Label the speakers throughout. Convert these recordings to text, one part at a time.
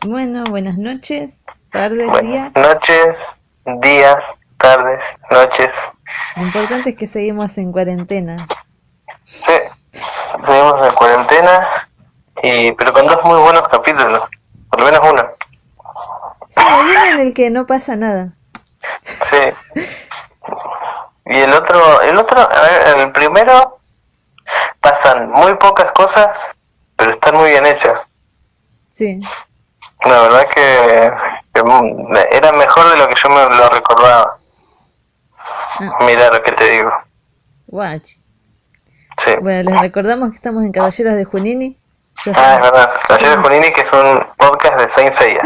Speaker 1: Bueno, buenas noches, tardes, días.
Speaker 2: Buenas noches, días, tardes, noches.
Speaker 1: Lo importante es que seguimos en cuarentena.
Speaker 2: Sí, seguimos en cuarentena, pero con dos muy buenos capítulos, por lo menos uno.
Speaker 1: Sí, hay uno en el que no pasa nada.
Speaker 2: Sí. Y el otro, a ver, el primero pasan muy pocas cosas, pero están muy bien hechas.
Speaker 1: Sí.
Speaker 2: La verdad que era mejor de lo que yo me lo recordaba. Mira lo que te digo.
Speaker 1: Guachi.
Speaker 2: Sí.
Speaker 1: Bueno, les recordamos que estamos en Caballeros de Junini.
Speaker 2: Es verdad. Caballeros de Junini, que es un podcast de Saint Seiya.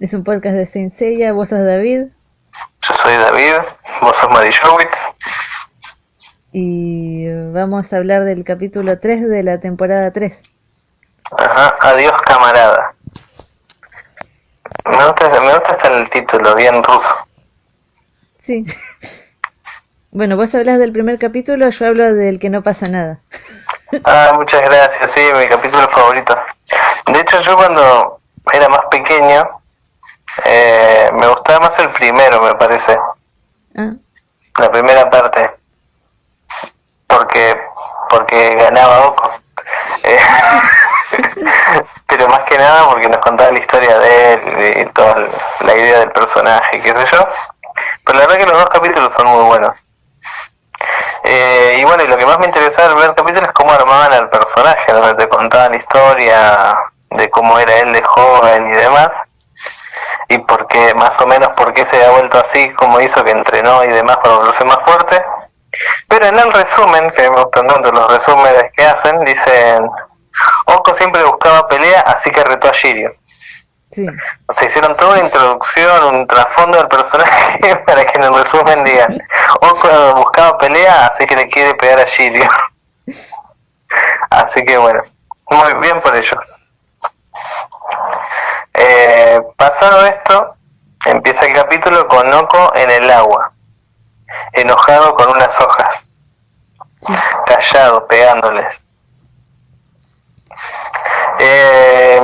Speaker 1: Es un podcast de Saint Seiya. Vos sos David.
Speaker 2: Yo soy David. Vos sos Marishowitz.
Speaker 1: Y vamos a hablar del capítulo 3 de la temporada 3.
Speaker 2: Ajá. Adiós, camarada. Me gusta hasta el título, bien ruso.
Speaker 1: Sí. Bueno, vos hablas del primer capítulo, yo hablo del que no pasa nada.
Speaker 2: Muchas gracias, sí, mi capítulo favorito. De hecho, yo cuando era más pequeño, me gustaba más el primero, me parece. La primera parte. Porque ganaba Oko. Pero más que nada porque nos contaba la historia de él y toda la idea del personaje, qué sé yo. Pero la verdad que los dos capítulos son muy buenos. Y bueno, y lo que más me interesaba del primer capítulo es cómo armaban al personaje, donde te contaban la historia de cómo era él de joven y demás, y por qué, más o menos por qué se había vuelto así, cómo hizo que entrenó y demás para volverse más fuerte. Pero en el resumen, que me gustan tanto los resúmenes que hacen, dicen: Oko siempre buscaba pelea, así que retó a Shiryu.
Speaker 1: Sí.
Speaker 2: O sea, hicieron toda una introducción, un trasfondo del personaje para que en el resumen digan: Oko buscaba pelea, así que le quiere pegar a Shiryu. Así que bueno, muy bien por ello. Pasado esto, empieza el capítulo con Oko en el agua, enojado con unas hojas, callado, pegándoles.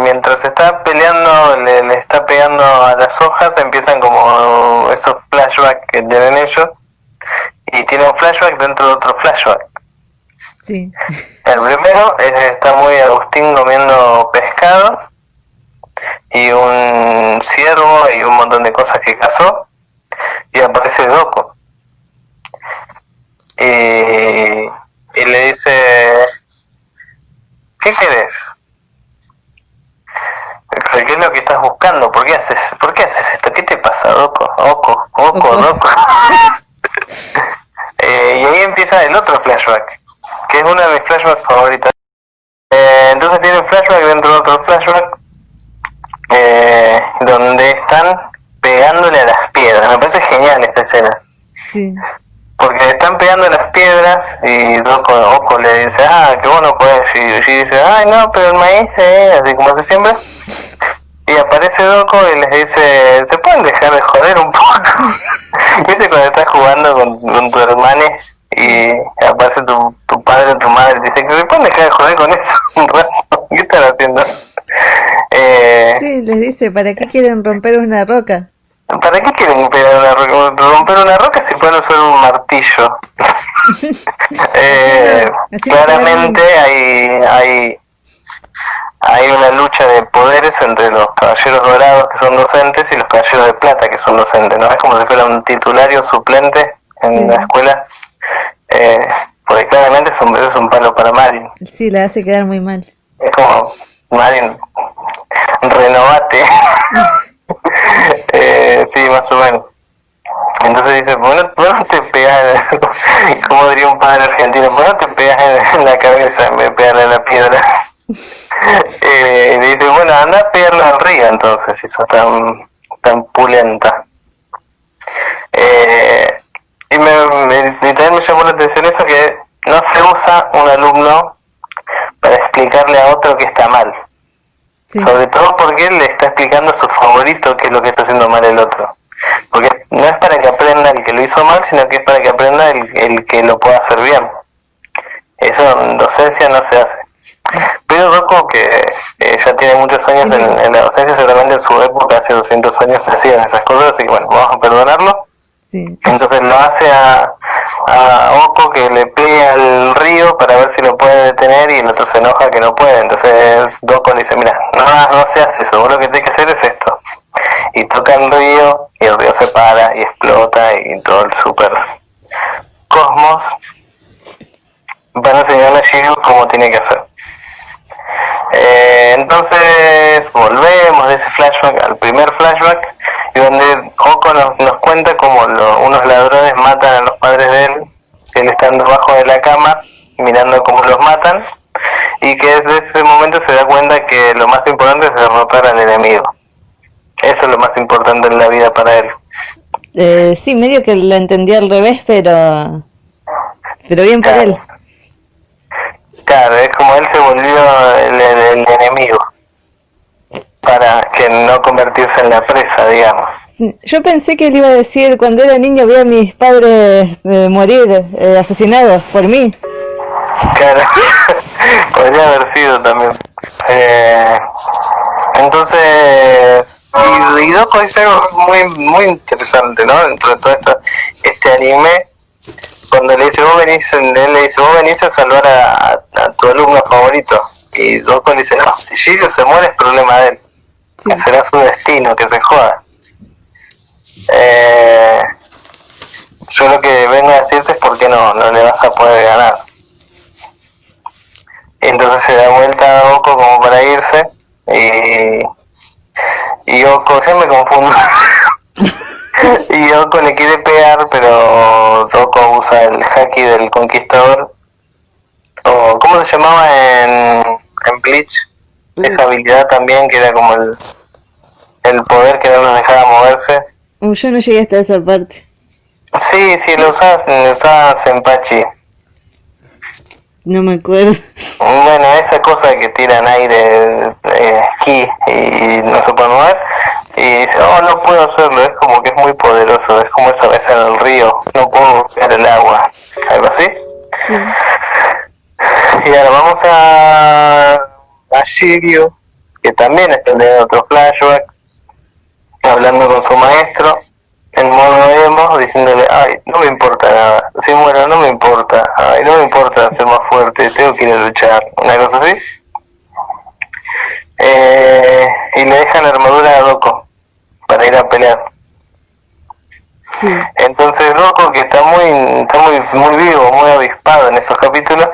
Speaker 2: Mientras está peleando, le está pegando a las hojas, empiezan como esos flashbacks que tienen ellos, y tiene un flashback dentro de otro flashback.
Speaker 1: Sí.
Speaker 2: El primero está muy Agustín comiendo pescado y un ciervo y un montón de cosas que cazó, y aparece Doko y le dice: ¿qué querés? ¿Qué es lo que estás buscando? ¿Por qué haces esto? ¿Qué te pasa, Doko? Doko. Y ahí empieza el otro flashback, que es uno de mis flashbacks favoritos. Entonces tiene un flashback dentro de otro flashback, donde están pegándole a las piedras. Me parece genial esta escena.
Speaker 1: Sí.
Speaker 2: Porque están pegando las piedras y Oko le dice: que vos no podés. Y dice: ay no, pero el maíz así como hace siempre. Y aparece Doko y les dice: ¿se pueden dejar de joder un poco? ¿Viste cuando estás jugando con tu hermana y aparece tu padre o tu madre y dice: ¿se pueden dejar de joder con eso un rato? ¿Qué están haciendo?
Speaker 1: Sí, les dice: ¿para qué quieren romper una roca?
Speaker 2: ¿Para qué quieren romper una roca si pueden usar un martillo? Claramente hay una lucha de poderes entre los caballeros dorados, que son docentes, y los caballeros de plata, que son docentes, ¿no? Es como si fuera un titulario suplente en la escuela, porque claramente es un palo para Marin.
Speaker 1: Sí, la hace quedar muy mal.
Speaker 2: Es como: Marin, renovate. Sí, más o menos. Entonces dice: ¿por no te pegas, como diría un padre argentino, por no te pegas en la cabeza en vez de pegarle a la piedra? Le dice, bueno, anda a pegarle al río entonces, si sos tan pulenta. Y también me llamó la atención eso, que no se usa un alumno para explicarle a otro que está mal. Sí. Sobre todo porque él le está explicando a su favorito qué es lo que está haciendo mal el otro. Porque no es para que aprenda el que lo hizo mal, sino que es para que aprenda el que lo pueda hacer bien. Eso en docencia no se hace. Pero Rocco, que ya tiene muchos años en la docencia, seguramente en su época, hace 200 años, se hacían esas cosas, así que bueno, vamos a perdonarlo. Sí. Entonces lo hace a Oko, que le pega al río para ver si lo puede detener, y el otro se enoja que no puede. Entonces Oko le dice, mira, no se hace eso, vos lo que tenés que hacer es esto. Y toca el río, y el río se para y explota, y todo el super cosmos van a enseñarle a Shiryu cómo tiene que hacer. Entonces volvemos de ese flashback al primer flashback, y donde Oko nos cuenta cómo unos ladrones matan a los padres de él estando debajo de la cama mirando cómo los matan, y que desde ese momento se da cuenta que lo más importante es derrotar al enemigo. Eso es lo más importante en la vida para él.
Speaker 1: Sí, medio que lo entendí al revés, pero bien por él.
Speaker 2: Claro, es como él se volvió el enemigo para que no convertirse en la presa, digamos.
Speaker 1: Yo pensé que él iba a decir, cuando era niño vi a mis padres morir asesinados por mí.
Speaker 2: Claro, podría haber sido también. Entonces, y Doko dice algo muy interesante, ¿no? Dentro de todo este anime, cuando le dice, él le dice, vos venís a salvar a tu alumno favorito. Y Doko le dice, no, si Shiryu se muere es problema de él. Sí. Que será su destino, que se joda. Yo lo que vengo a decirte es por qué no le vas a poder ganar. Entonces se da vuelta a Oko como para irse, y Oko, ya me confundo. Y Oko le quiere pegar, pero Oko usa el haki del conquistador, o ¿cómo se llamaba en Bleach? Esa habilidad también, que era como el poder que no nos dejaba moverse.
Speaker 1: Yo no llegué hasta esa parte.
Speaker 2: Sí, lo usaba Senpachi.
Speaker 1: No me acuerdo.
Speaker 2: Bueno, esa cosa que tiran aire, esquí, y no se puede mover, y dice, no puedo hacerlo, es como que es muy poderoso, es como esa vez en el río, no puedo buscar el agua, algo así. Sí. Y ahora vamos a Shiryu, que también está en otro flashback, hablando con su maestro, en modo emo, diciéndole, ay, no me importa nada, si muero no me importa, ay, no me importa ser más fuerte, tengo que ir a luchar, una cosa así. Y le dejan la armadura a Doko para ir a pelear. Sí. Entonces Doko, que está muy vivo, muy avispado en estos capítulos,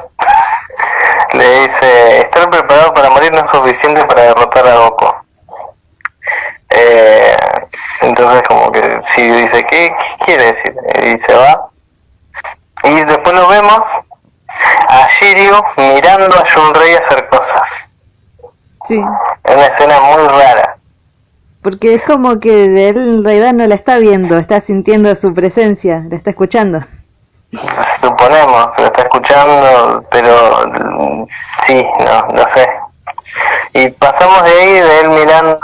Speaker 2: le dice, estar preparado para morir no es suficiente para derrotar a Doko. Entonces como que sí, dice, ¿qué quiere decir? Y se va, y después lo vemos a Shiryu mirando a Shunrei hacer cosas.
Speaker 1: Sí.
Speaker 2: Es una escena muy rara,
Speaker 1: porque es como que él en realidad no la está viendo, está sintiendo su presencia, la está escuchando.
Speaker 2: Suponemos que lo está escuchando, pero sí, no sé. Y pasamos de ahí, de él mirando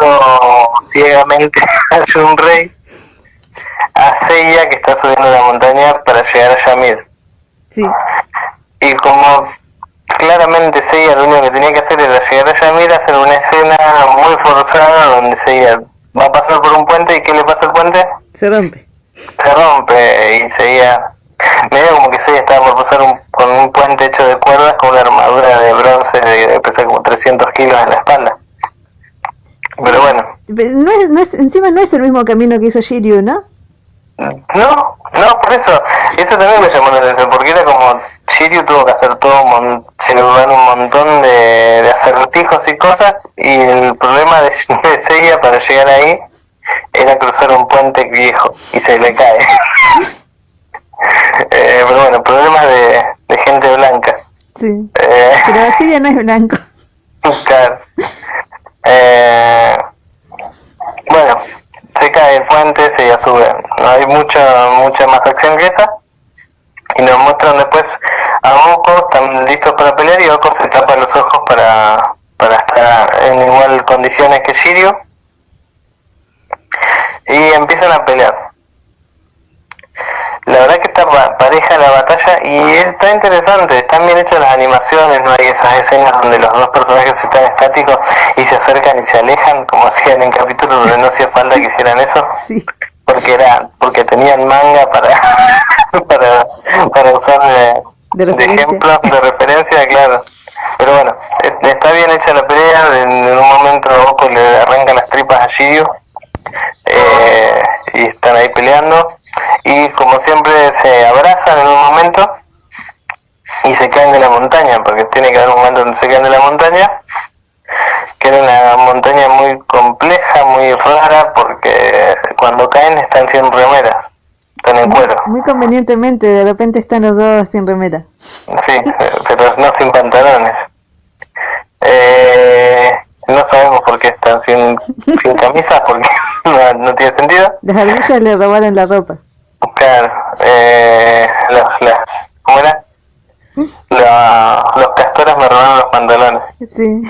Speaker 2: ciegamente a Shunrei, a Seiya, que está subiendo la montaña para llegar a Yamir.
Speaker 1: Sí.
Speaker 2: Y como claramente Seiya lo único que tenía que hacer era llegar a Yamir, hacer una escena muy forzada donde Seiya va a pasar por un puente, y ¿qué le pasa al puente?
Speaker 1: Se rompe,
Speaker 2: y Seiya, medio como que Seiya estaba por pasar con un puente hecho de cuerdas, con una armadura de bronce de pesa como 300 kilos en la espalda. Sí. Pero bueno.
Speaker 1: Encima no es el mismo camino que hizo Shiryu, ¿no?
Speaker 2: No, por eso también me llamó la atención, porque era como Shiryu tuvo que hacer todo, se le dan un montón de acertijos y cosas, y el problema de Seiya para llegar ahí era cruzar un puente viejo, y se le cae. Pero bueno, problemas de gente blanca.
Speaker 1: Sí, pero Seiya no es blanco.
Speaker 2: Claro. Bueno, se cae el puente, se ya sube. No hay mucha más acción que esa. Y nos muestran después a Oko, están listos para pelear y Oko se tapa los ojos para estar en igual condiciones que Shiryu. Y empiezan a pelear. La verdad que está pareja la batalla y está interesante, están bien hechas las animaciones, no hay esas escenas donde los dos personajes están estáticos y se acercan y se alejan, como hacían en capítulos donde no hacía falta que hicieran eso,
Speaker 1: Sí.
Speaker 2: porque tenían manga para usar
Speaker 1: De
Speaker 2: de
Speaker 1: referencia.
Speaker 2: ejemplos, de referencia, claro. Pero bueno, está bien hecha la pelea, en un momento Goku le arranca las tripas a Shiryu, y están ahí peleando y como siempre se abrazan en un momento y se caen de la montaña, porque tiene que haber un momento donde se caen de la montaña, que era una montaña muy compleja, muy rara, porque cuando caen están sin remeras, están en cuero.
Speaker 1: Muy convenientemente, de repente están los dos sin remera.
Speaker 2: Sí, pero no sin pantalones. No sabemos por qué están sin camisa, porque no tiene sentido.
Speaker 1: Las ardillas le robaron la ropa.
Speaker 2: Claro, ¿cómo era? Los castores me robaron los pantalones.
Speaker 1: Sí.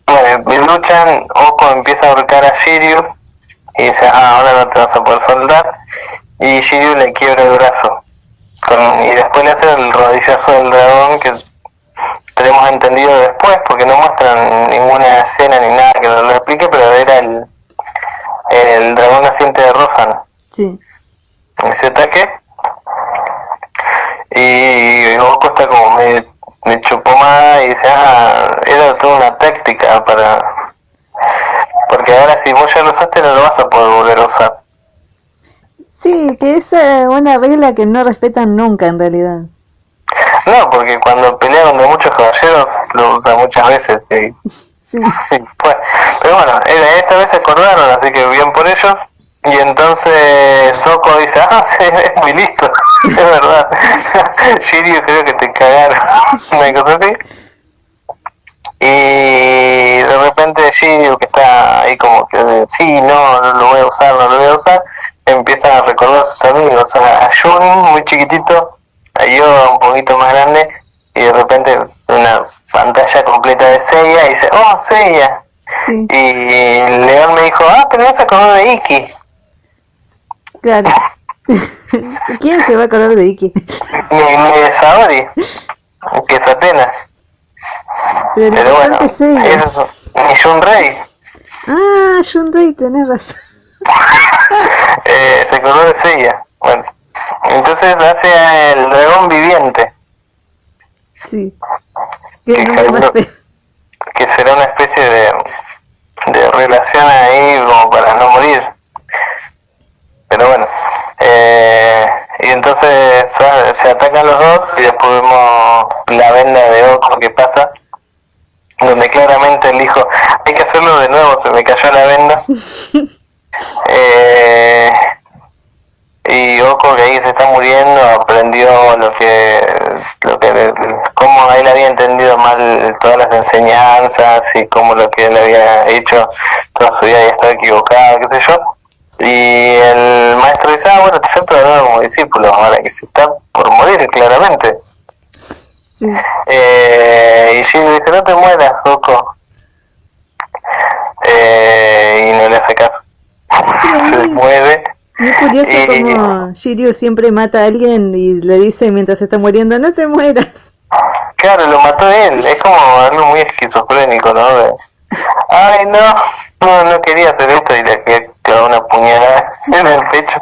Speaker 2: Bueno, luchan, Oko empieza a ahorcar a Shiryu y dice, ahora no te vas a poder soltar, y Shiryu le quiebra el brazo. Y después le hace el rodillazo del dragón, que tenemos entendido después, porque no muestran ninguna escena ni nada que nos lo explique, pero era el dragón naciente de Rosan.
Speaker 1: Sí.
Speaker 2: Ese ataque. Y Goku está como me chupó más y dice, era toda una táctica porque ahora si vos ya lo usaste no lo vas a poder volver a usar.
Speaker 1: Sí, que es una regla que no respetan nunca en realidad.
Speaker 2: No, porque cuando pelea contra muchos caballeros lo usa muchas veces
Speaker 1: Sí.
Speaker 2: pues, pero bueno, esta vez se acordaron, así que bien por ellos. Y entonces Soko dice, sí, es muy listo, es verdad. Shiryu, creo que te cagaron, una cosa así. Y de repente Shiryu, que está ahí como que sí, no lo voy a usar, no lo voy a usar, empiezan a recordar a sus amigos, a Jun muy chiquitito, a Yoda un poquito más grande, y de repente una pantalla completa de Seiya y dice, Seiya.
Speaker 1: Sí.
Speaker 2: Y León me dijo, pero no se acordó de Iki.
Speaker 1: Claro. ¿Quién se va a acordar de Iki?
Speaker 2: Ni de Saori, que es Atenas.
Speaker 1: Pero
Speaker 2: bueno,
Speaker 1: importante es Seiya.
Speaker 2: ni Shunrei.
Speaker 1: Shunrei, tenés razón.
Speaker 2: Se acordó de Seiya. Bueno, entonces hace el dragón viviente.
Speaker 1: Sí. Que no más feo.
Speaker 2: Que será una especie de relación ahí como para no morir. Pero bueno, y entonces se atacan los dos y después vemos la venda de Oko que pasa, donde claramente él dijo, hay que hacerlo de nuevo, se me cayó la venda. Y Oko, que ahí se está muriendo, aprendió cómo él había entendido mal todas las enseñanzas y cómo lo que él había hecho toda su vida y estaba equivocado, qué sé yo. Y el maestro dice, bueno, te acepto de nuevo como discípulo, ahora que se está por morir claramente.
Speaker 1: Sí.
Speaker 2: Y Shiryu dice, no te mueras, Oko. Y no le hace caso. Se mueve.
Speaker 1: Muy curioso como Shiryu siempre mata a alguien y le dice mientras está muriendo, no te mueras.
Speaker 2: Claro, lo mató él, es como algo muy esquizofrénico, ¿no? Ay, no quería hacer esto y le quedó una puñalada en el pecho.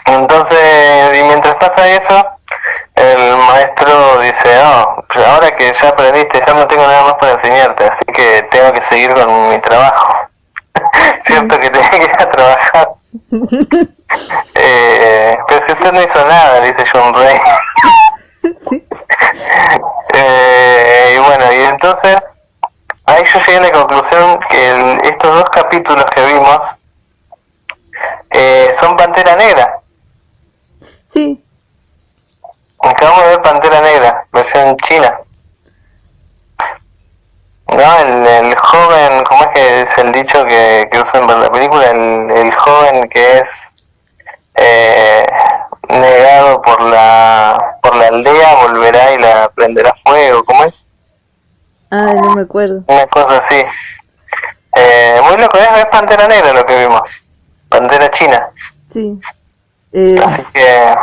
Speaker 2: Entonces, y mientras pasa eso, el maestro dice, pues ahora que ya aprendiste, ya no tengo nada más para enseñarte, así que tengo que seguir con mi trabajo. Cierto que tenía que ir a trabajar. Pero si usted no hizo nada, dice Shunrei.
Speaker 1: Sí.
Speaker 2: Y bueno, y entonces ahí yo llegué a la conclusión que estos dos capítulos que vimos son Pantera Negra.
Speaker 1: Sí.
Speaker 2: Acabamos de ver Pantera Negra, versión china. No, el joven, ¿cómo es que es el dicho que usan para la película? El joven que es negado por la aldea volverá y la prenderá fuego, ¿cómo es?
Speaker 1: Ah, no me acuerdo.
Speaker 2: Una cosa así. Muy loco, es Pantera Negra lo que vimos. Pantera china.
Speaker 1: Sí.
Speaker 2: Así que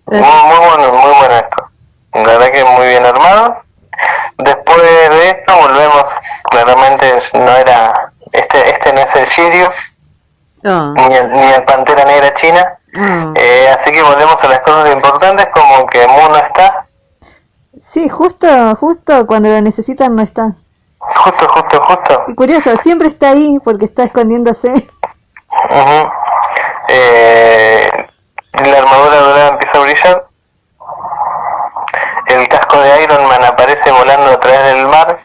Speaker 2: muy bueno esto. La verdad que muy bien armado. Después de esto volvemos, claramente no era, este no es el Shiryu, ni el Pantera Negra China, así que volvemos a las cosas importantes como que Mu no está.
Speaker 1: Sí, justo cuando lo necesitan no está.
Speaker 2: Justo.
Speaker 1: Y curioso, siempre está ahí porque está escondiéndose.
Speaker 2: La armadura dorada empieza a brillar. El casco de Iron Man aparece volando a través del mar.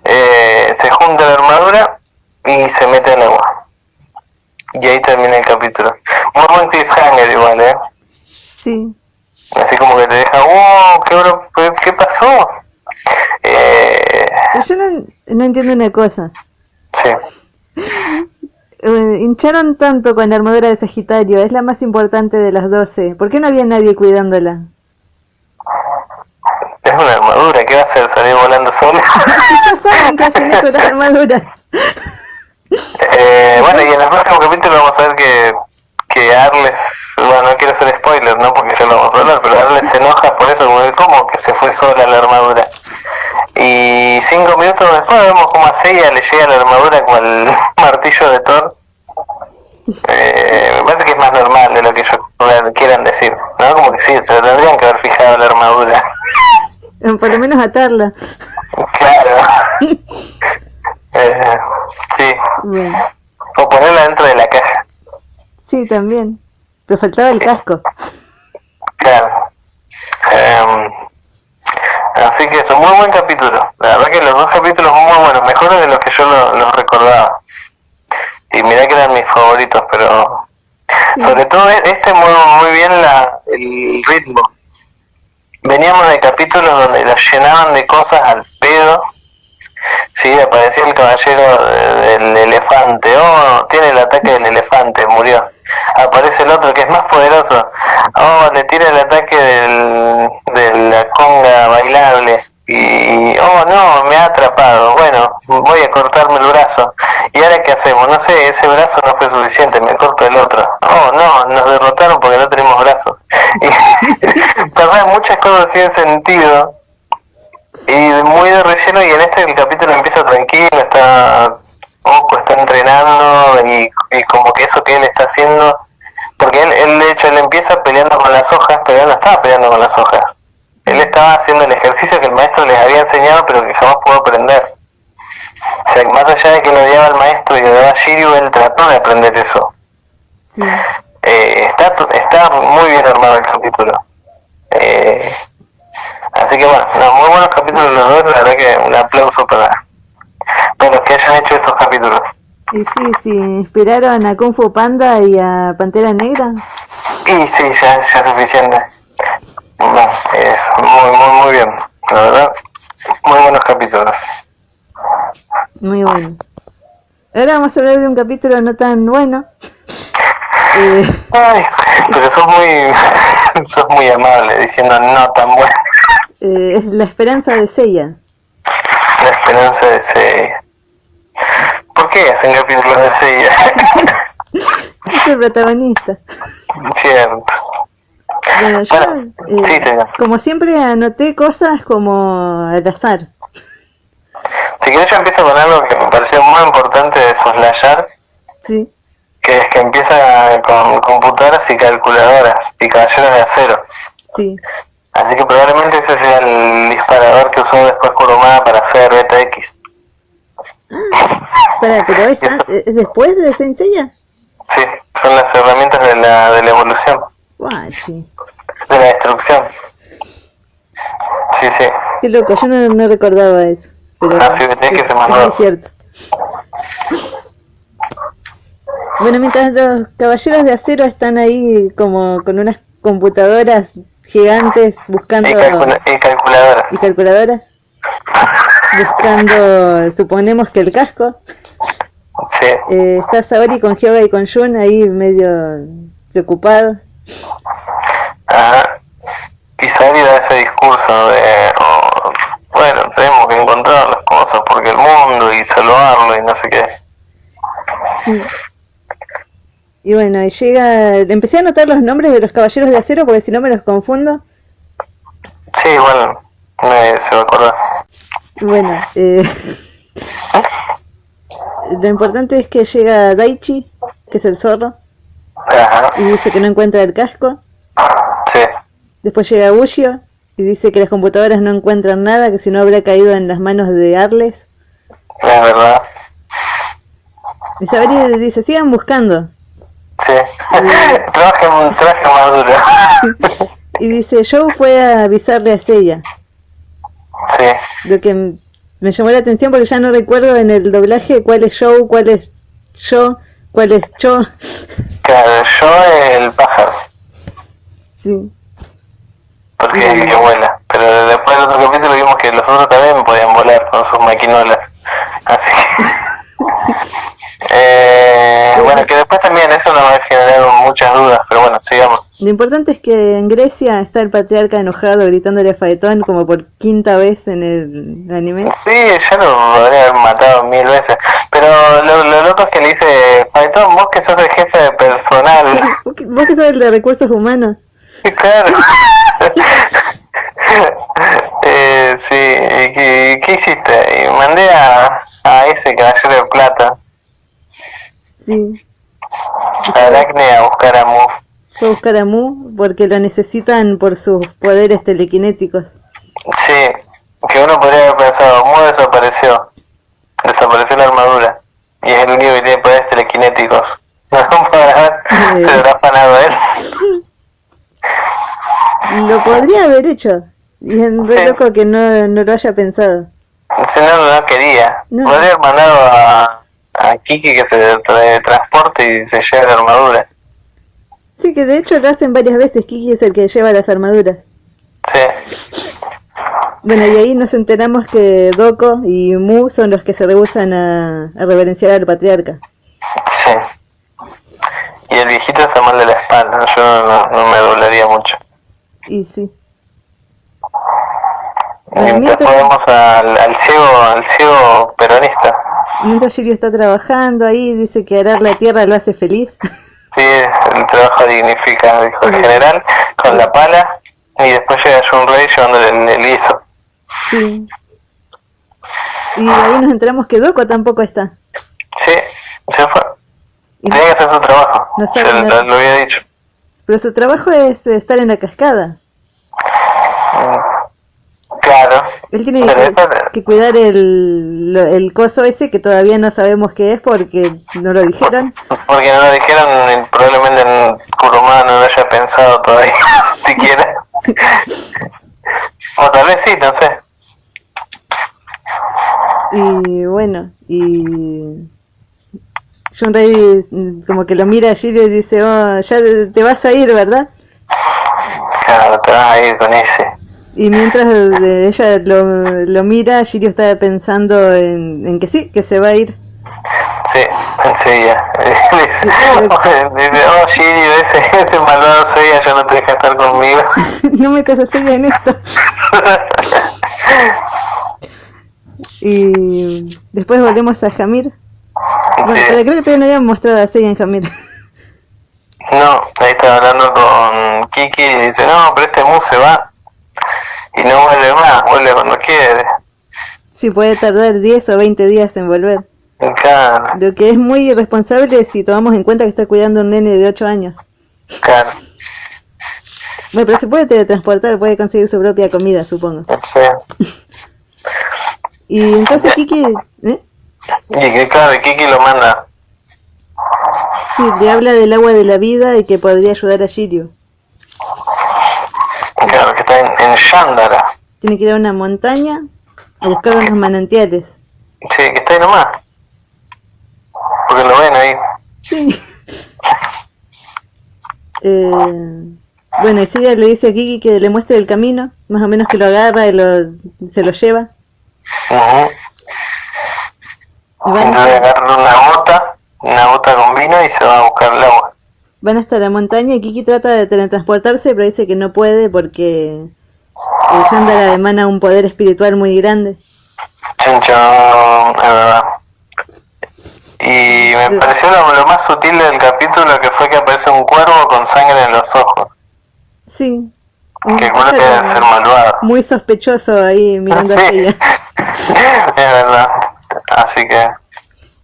Speaker 2: Se junta la armadura y se mete al agua. Y ahí termina el capítulo. Muy buen cliffhanger igual,
Speaker 1: Sí.
Speaker 2: Así como que te deja, wow, ¿qué pasó?
Speaker 1: Yo no entiendo una cosa.
Speaker 2: Sí.
Speaker 1: Hincharon tanto con la armadura de Sagitario, es la más importante de las 12. ¿Por qué no había nadie cuidándola?
Speaker 2: Es una armadura, ¿qué va a hacer? ¿Salir volando sola?
Speaker 1: Ya saben que hacen eso las armaduras.
Speaker 2: Bueno, y en el próximo capítulo vamos a ver que Arles, bueno, no quiero hacer spoiler, ¿no? Porque ya lo vamos a hablar, pero Arles se enoja por eso, porque ¿cómo que se fue sola la armadura? Y 5 minutos después vemos como a Seiya le llega la armadura con el martillo de Thor. Me parece que es más normal de lo que ellos quieran decir, ¿no? Como que sí, se tendrían que haber fijado la armadura.
Speaker 1: Por lo menos atarla.
Speaker 2: Claro. Sí.
Speaker 1: Bueno.
Speaker 2: O ponerla dentro de la caja.
Speaker 1: Sí, también. Pero faltaba el casco.
Speaker 2: Claro. Así que es un muy buen capítulo. La verdad que los dos capítulos son muy buenos, mejores de los que yo los recordaba. Y mirá que eran mis favoritos, pero sí. Sobre todo este muy bien el ritmo. Veníamos de capítulos donde los llenaban de cosas al pedo. Sí, aparecía el caballero del elefante. Oh, tiene el ataque del elefante, murió. Aparece el otro que es más poderoso. Oh, le tira el ataque de la conga bailable. Y, oh no, me ha atrapado. Bueno, voy a cortarme el brazo. ¿Y ahora qué hacemos? No sé, ese brazo no fue suficiente, me corto el otro. Oh no, nos derrotaron porque no tenemos brazos. Y perdón, muchas cosas sin sentido. Y muy de relleno, y en el capítulo empieza tranquilo, está entrenando y como que eso que él está haciendo, porque él de hecho él empieza peleando con las hojas, pero él no estaba peleando con las hojas, él estaba haciendo el ejercicio que el maestro les había enseñado pero que jamás pudo aprender. O sea, más allá de que lo odiaba al maestro y lo odiaba a Shiryu, él trató de aprender eso. Sí. Está muy bien armado el capítulo. Así que bueno, muy buenos capítulos los dos, la verdad que un aplauso para los que hayan hecho estos capítulos.
Speaker 1: Y sí, inspiraron a Kung Fu Panda y a Pantera Negra.
Speaker 2: Y sí, ya es suficiente. No, es muy bien, la verdad, muy buenos capítulos.
Speaker 1: Muy bueno. Ahora vamos a hablar de un capítulo no tan bueno.
Speaker 2: Ay, pero sos muy amable diciendo no tan bueno.
Speaker 1: Es la esperanza de Seiya.
Speaker 2: La esperanza de Seiya. ¿Por qué hacen capítulos de Seiya?
Speaker 1: Es el protagonista.
Speaker 2: Cierto.
Speaker 1: Bueno, yo, como siempre, anoté cosas como al azar.
Speaker 2: Si querés yo empiezo con algo que me pareció muy importante de soslayar.
Speaker 1: Sí.
Speaker 2: Que es que empieza con computadoras y calculadoras y caballeros de acero.
Speaker 1: Sí.
Speaker 2: Así que probablemente ese sea el disparador que usó después Kurumada para hacer Beta X.
Speaker 1: Espera, pero ¿es después de Saint Seiya?
Speaker 2: Sí, son las herramientas de la evolución.
Speaker 1: Guachi.
Speaker 2: De la destrucción. Sí.
Speaker 1: Qué loco, yo no recordaba eso. Pero
Speaker 2: sí, Beta X se mandó.
Speaker 1: Es cierto. Bueno, mientras los caballeros de acero están ahí como con unas computadoras gigantes buscando...
Speaker 2: Y calculadoras.
Speaker 1: Y calculadoras. Buscando, suponemos que el casco.
Speaker 2: Sí.
Speaker 1: Está Saori con Hyoga y con Jun ahí medio preocupados.
Speaker 2: Y Saori da ese discurso de, bueno, tenemos que encontrar las cosas porque el mundo y salvarlo y no sé qué.
Speaker 1: Sí. Y bueno, y llega, empecé a anotar los nombres de los caballeros de acero porque si no me los confundo.
Speaker 2: Sí, bueno, se me acuerda.
Speaker 1: Bueno, lo importante es que llega Daichi, que es el zorro,
Speaker 2: Ajá.
Speaker 1: y dice que no encuentra el casco.
Speaker 2: Sí.
Speaker 1: Después llega Ushio y dice que las computadoras no encuentran nada, que si no habrá caído en las manos de Arles.
Speaker 2: Es verdad.
Speaker 1: Y Saori dice, sigan buscando.
Speaker 2: Sí. Trabaje más duro.
Speaker 1: Y dice, Joe fue a avisarle a Seiya.
Speaker 2: Sí.
Speaker 1: Lo que me llamó la atención porque ya no recuerdo en el doblaje cuál es Joe, cuál es yo, cuál es Cho.
Speaker 2: Claro, yo el pájaro.
Speaker 1: Sí.
Speaker 2: Porque es el que vuela. Pero después del otro capítulo vimos que los otros también podían volar con sus maquinolas. Así que... bueno, que después también eso nos va a generar muchas dudas, pero bueno, sigamos.
Speaker 1: Lo importante es que en Grecia está el patriarca enojado gritándole a Faetón como por quinta vez en el anime.
Speaker 2: Sí, ya lo podría haber matado 1000 veces. Pero lo loco es que le dice, Faetón, vos que sos el jefe de personal.
Speaker 1: ¿Vos que sos el de recursos humanos?
Speaker 2: Claro. Sí, ¿qué hiciste? Y mandé a ese caballero de plata,
Speaker 1: Sí.
Speaker 2: a Aracne, a buscar a Mu.
Speaker 1: Fue a buscar a Mu porque lo necesitan por sus poderes telequinéticos.
Speaker 2: Sí, que uno podría haber pensado, Mu desapareció la armadura, y es el único que tiene poderes telequinéticos. No, se lo habrá afanado él.
Speaker 1: Lo podría haber hecho. Y es re loco que no lo haya pensado.
Speaker 2: Si no quería.
Speaker 1: No.
Speaker 2: Podría haber mandado a Kiki que se transporte y se lleve la armadura.
Speaker 1: Sí, que de hecho lo hacen varias veces. Kiki es el que lleva las armaduras.
Speaker 2: Sí.
Speaker 1: Bueno, y ahí nos enteramos que Doko y Mu son los que se rehusan a reverenciar al patriarca.
Speaker 2: Sí. Y el viejito está mal de la espalda. Yo no me doblaría mucho.
Speaker 1: Y sí.
Speaker 2: Y después vemos al ciego peronista.
Speaker 1: Mientras Shiryu está trabajando ahí, dice que arar la tierra lo hace feliz.
Speaker 2: Sí, el trabajo dignifica, dijo el general, con la pala, y después llega Shunrei llevándole el guiso.
Speaker 1: Sí. Y ahí nos enteramos que Doko tampoco está.
Speaker 2: Sí, se fue. Tenía que hacer su trabajo,
Speaker 1: No sabe
Speaker 2: yo
Speaker 1: nada.
Speaker 2: lo había dicho.
Speaker 1: Pero su trabajo es estar en la cascada.
Speaker 2: Claro.
Speaker 1: Él tiene que cuidar el coso ese que todavía no sabemos qué es porque no lo dijeron.
Speaker 2: Porque no lo dijeron, probablemente Kurumada no lo haya pensado todavía, siquiera. O tal vez sí, no sé.
Speaker 1: Y bueno, y Shunrei como que lo mira a Shiryu y dice, oh, ya te vas a ir, ¿verdad?
Speaker 2: Claro, te vas a ir con ese.
Speaker 1: Y mientras ella lo mira, Shiryu está pensando en que sí, que se va a ir.
Speaker 2: Sí, enseguida. Dice, oh Shiryu, ese malvado Seiya ya no te deja estar conmigo.
Speaker 1: No metas a Seiya en esto. Y después volvemos a Hamir. Bueno,
Speaker 2: Sí.
Speaker 1: pero creo que todavía no habían mostrado a Seiya en Hamir.
Speaker 2: No, ahí está hablando con Kiki y dice, no, pero este Mu se va. Y no vuelve más, vuelve cuando quiere.
Speaker 1: Sí, puede tardar 10 o 20 días en volver.
Speaker 2: Claro,
Speaker 1: Lo que es muy irresponsable si tomamos en cuenta que está cuidando a un nene de 8 años.
Speaker 2: claro.
Speaker 1: Bueno, pero se puede teletransportar, puede conseguir su propia comida, supongo.
Speaker 2: Sí.
Speaker 1: Y entonces Kiki,
Speaker 2: Y que claro, Kiki lo manda.
Speaker 1: sí, le habla del agua de la vida y que podría ayudar a Shiryu.
Speaker 2: Claro, que está en Yandara.
Speaker 1: Tiene que ir a una montaña a buscar unos manantiales.
Speaker 2: Sí, que está ahí nomás. Porque lo ven ahí.
Speaker 1: Sí. Bueno, y Seiya le dice a Kiki que le muestre el camino, más o menos que lo agarra y se lo lleva.
Speaker 2: Uh-huh.
Speaker 1: Y van
Speaker 2: Entonces agarra una bota con vino y se va a buscar el agua.
Speaker 1: Van hasta la montaña y Kiki trata de teletransportarse, pero dice que no puede porque Yandara emana un poder espiritual muy grande.
Speaker 2: Chinchón, es verdad. Y me pareció lo más sutil del capítulo, que fue que aparece un cuervo con sangre en los ojos.
Speaker 1: Sí.
Speaker 2: Que culo que debe ser malvado.
Speaker 1: Muy sospechoso ahí mirando
Speaker 2: sí.
Speaker 1: a ella.
Speaker 2: Es verdad. Así que...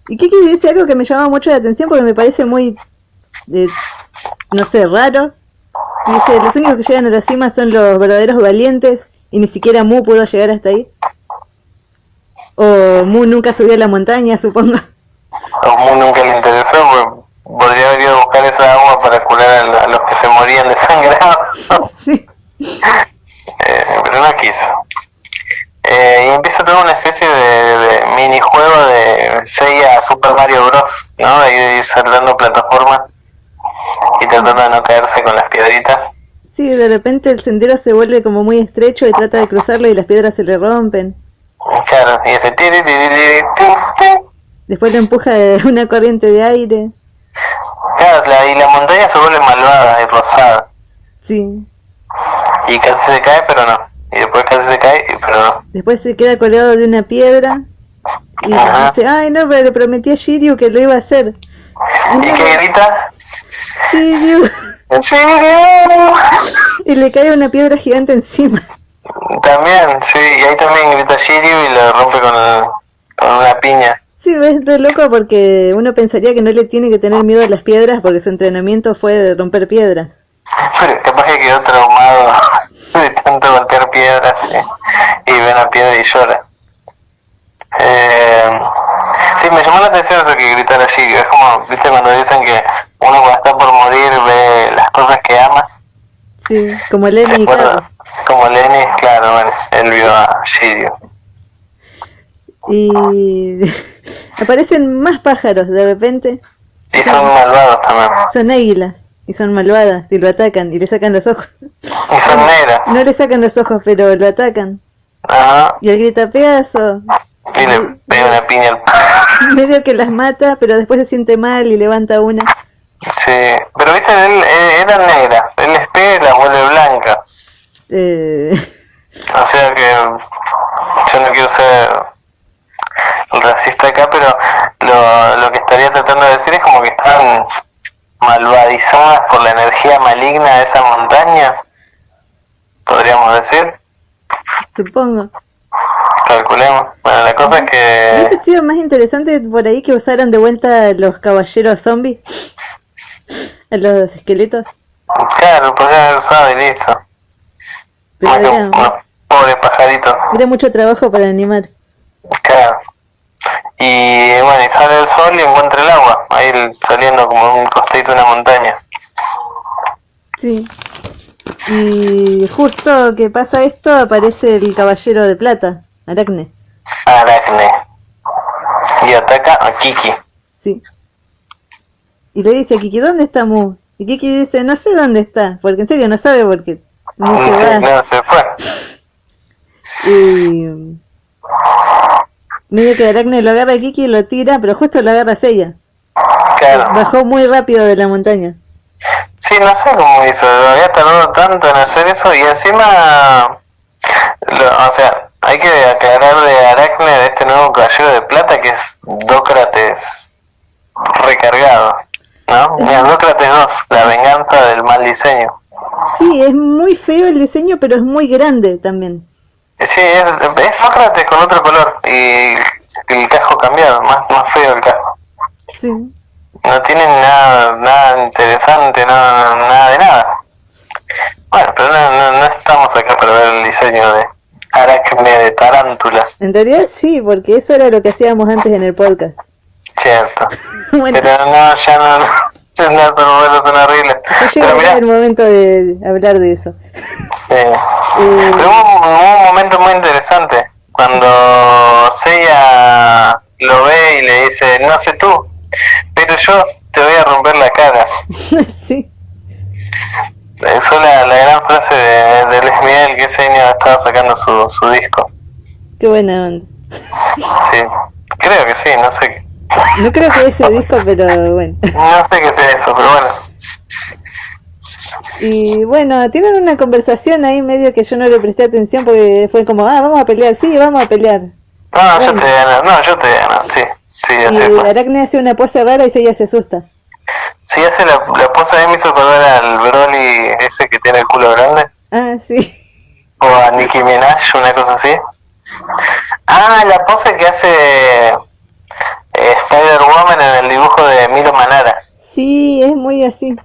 Speaker 1: Y Kiki dice algo que me llama mucho la atención porque me parece muy, no sé, raro. Dice, los únicos que llegan a la cima son los verdaderos valientes y ni siquiera Mu pudo llegar hasta ahí. O Mu nunca subió a la montaña, supongo.
Speaker 2: A Mu nunca le interesó, pues podría haber ido a buscar esa agua para curar a los que se morían desangrados.
Speaker 1: Sí.
Speaker 2: Pero no quiso. Y empieza toda una especie de minijuego de Seiya Super Mario Bros, ¿no? De ir saltando plataformas y tratando de no caerse con las piedritas.
Speaker 1: Sí, de repente el sendero se vuelve como muy estrecho y trata de cruzarlo y las piedras se le rompen.
Speaker 2: Claro, y ese
Speaker 1: después lo empuja de una corriente de aire.
Speaker 2: Claro, y la montaña se vuelve malvada y rosada.
Speaker 1: Sí.
Speaker 2: Y casi se cae, pero no. Y después casi se cae, pero no.
Speaker 1: Después se queda colgado de una piedra y dice, ay no, pero le prometí a Shiryu que lo iba a hacer.
Speaker 2: ¿Y qué grita?
Speaker 1: Shiryu.
Speaker 2: ¡Shiryu!
Speaker 1: Y le cae una piedra gigante encima.
Speaker 2: También, sí, y ahí también grita Shiryu y lo rompe con una piña.
Speaker 1: Sí, es re loco porque uno pensaría que no le tiene que tener miedo a las piedras porque su entrenamiento fue romper piedras.
Speaker 2: Pero capaz que quedó traumado de tanto golpear piedras y ve una piedra y llora. Sí, me llamó la atención eso que gritara Shiryu. Es como, viste, cuando dicen que uno cuando está por morir ve las cosas que ama.
Speaker 1: Sí, como Lenny y Carlos.
Speaker 2: Como Lenny, claro, bueno, él vio a Shiryu.
Speaker 1: Y aparecen más pájaros de repente.
Speaker 2: Y son malvados también.
Speaker 1: Son águilas y son malvadas y lo atacan y le sacan los ojos.
Speaker 2: Y son negras.
Speaker 1: No le sacan los ojos, pero lo atacan.
Speaker 2: Ajá.
Speaker 1: Y él grita pedazo.
Speaker 2: Y le pega una piña al...
Speaker 1: Medio que las mata, pero después se siente mal y levanta una.
Speaker 2: Sí, pero viste, eran negras. Él les pega y las vuelve blancas. O sea que yo no quiero ser racista acá, pero lo que estaría tratando de decir es como que están malvadizadas por la energía maligna de esa montaña, podríamos decir.
Speaker 1: Supongo.
Speaker 2: Calculemos. Bueno, la cosa es que...
Speaker 1: ¿Hubiese sido más interesante por ahí que usaran de vuelta a los caballeros zombies? A los esqueletos.
Speaker 2: Claro, podrían haber usado y listo.
Speaker 1: Pero
Speaker 2: Más que unos pobres pajaritos.
Speaker 1: era mucho trabajo para animar.
Speaker 2: Claro. Y bueno, y sale el sol y encuentra el agua, ahí saliendo como un costadito de una montaña.
Speaker 1: Sí. Y justo que pasa esto, aparece el caballero de plata, Aracne.
Speaker 2: Aracne. Y ataca a Kiki.
Speaker 1: Sí. Y le dice a Kiki, ¿dónde está Mu? Y Kiki dice, no sé dónde está, porque en serio no sabe porque Mu se va.
Speaker 2: No, se fue.
Speaker 1: Y medio que Aracne lo agarra a Kiki y lo tira, pero justo lo agarra a Seiya.
Speaker 2: Claro.
Speaker 1: Bajó muy rápido de la montaña.
Speaker 2: Sí, no sé cómo hizo, había tardado tanto en hacer eso y encima, o sea, hay que aclarar de Aracne, de este nuevo caballero de plata, que es Dócrates recargado, ¿no? Mira, Dócrates 2, la venganza del mal diseño.
Speaker 1: Sí, es muy feo el diseño, pero es muy grande también.
Speaker 2: Sí, es Sócrates con otro color y el casco cambiado, más feo el casco.
Speaker 1: Sí.
Speaker 2: No tienen nada interesante, nada de nada. Bueno, pero no estamos acá para ver el diseño de Aracne de tarántula.
Speaker 1: En realidad sí, porque eso era lo que hacíamos antes en el podcast.
Speaker 2: Cierto.
Speaker 1: Bueno,
Speaker 2: pero no, ya no, no son horribles.
Speaker 1: ya llegará el momento de hablar de eso.
Speaker 2: Sí. Pero hubo un momento muy interesante cuando Seiya lo ve y le dice, no sé tú, pero yo te voy a romper la cara.
Speaker 1: Sí.
Speaker 2: Usó la gran frase de Luis Miguel, que ese año estaba sacando su disco.
Speaker 1: Qué buena onda.
Speaker 2: Sí, creo que sí, no sé.
Speaker 1: No creo que ese disco, pero bueno.
Speaker 2: No sé qué es eso, pero bueno.
Speaker 1: Y bueno, tienen una conversación ahí medio que yo no le presté atención porque fue como, vamos a pelear, sí, vamos a pelear.
Speaker 2: No,
Speaker 1: bueno.
Speaker 2: yo te gano, yo te gano, sí.
Speaker 1: Y Aracne hace una pose rara y ella se asusta.
Speaker 2: Sí, hace la pose, a mí me hizo acordar al Broly ese que tiene el culo grande.
Speaker 1: Ah, sí.
Speaker 2: O a Nicki Minaj, una cosa así. Ah, la pose que hace Spider-Woman en el dibujo de Milo Manara.
Speaker 1: Sí, es muy así.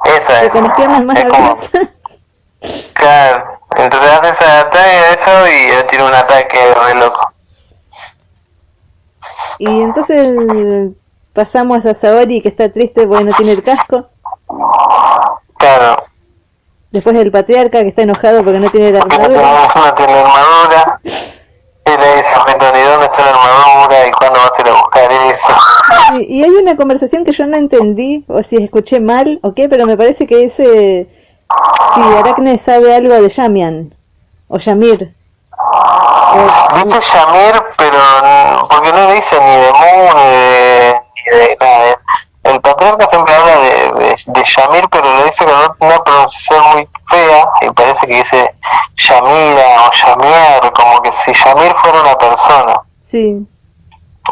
Speaker 2: Esa es.
Speaker 1: Con las piernas más abiertas.
Speaker 2: Claro, entonces hace esa ataque eso y él tiene un ataque re loco.
Speaker 1: Y entonces pasamos a Saori, que está triste porque no tiene el casco.
Speaker 2: Claro.
Speaker 1: Después el patriarca, que está enojado porque no tiene la armadura.
Speaker 2: No tiene armadura. Y le dice a Tony, ¿dónde está la armadura? ¿Y cuándo vas a ir a buscar eso?
Speaker 1: Y hay una conversación que yo no entendí, o si escuché mal o qué, pero me parece que es si Aracne sabe algo de Yamian, o Yamir.
Speaker 2: Dice Yamir, pero porque no dice ni de Mu ni de nada. El patriarca siempre habla de Yamir, pero lo dice con una pronunciación muy fea y parece que dice Yamira o Yamier, como que si Yamir fuera una persona.
Speaker 1: Sí.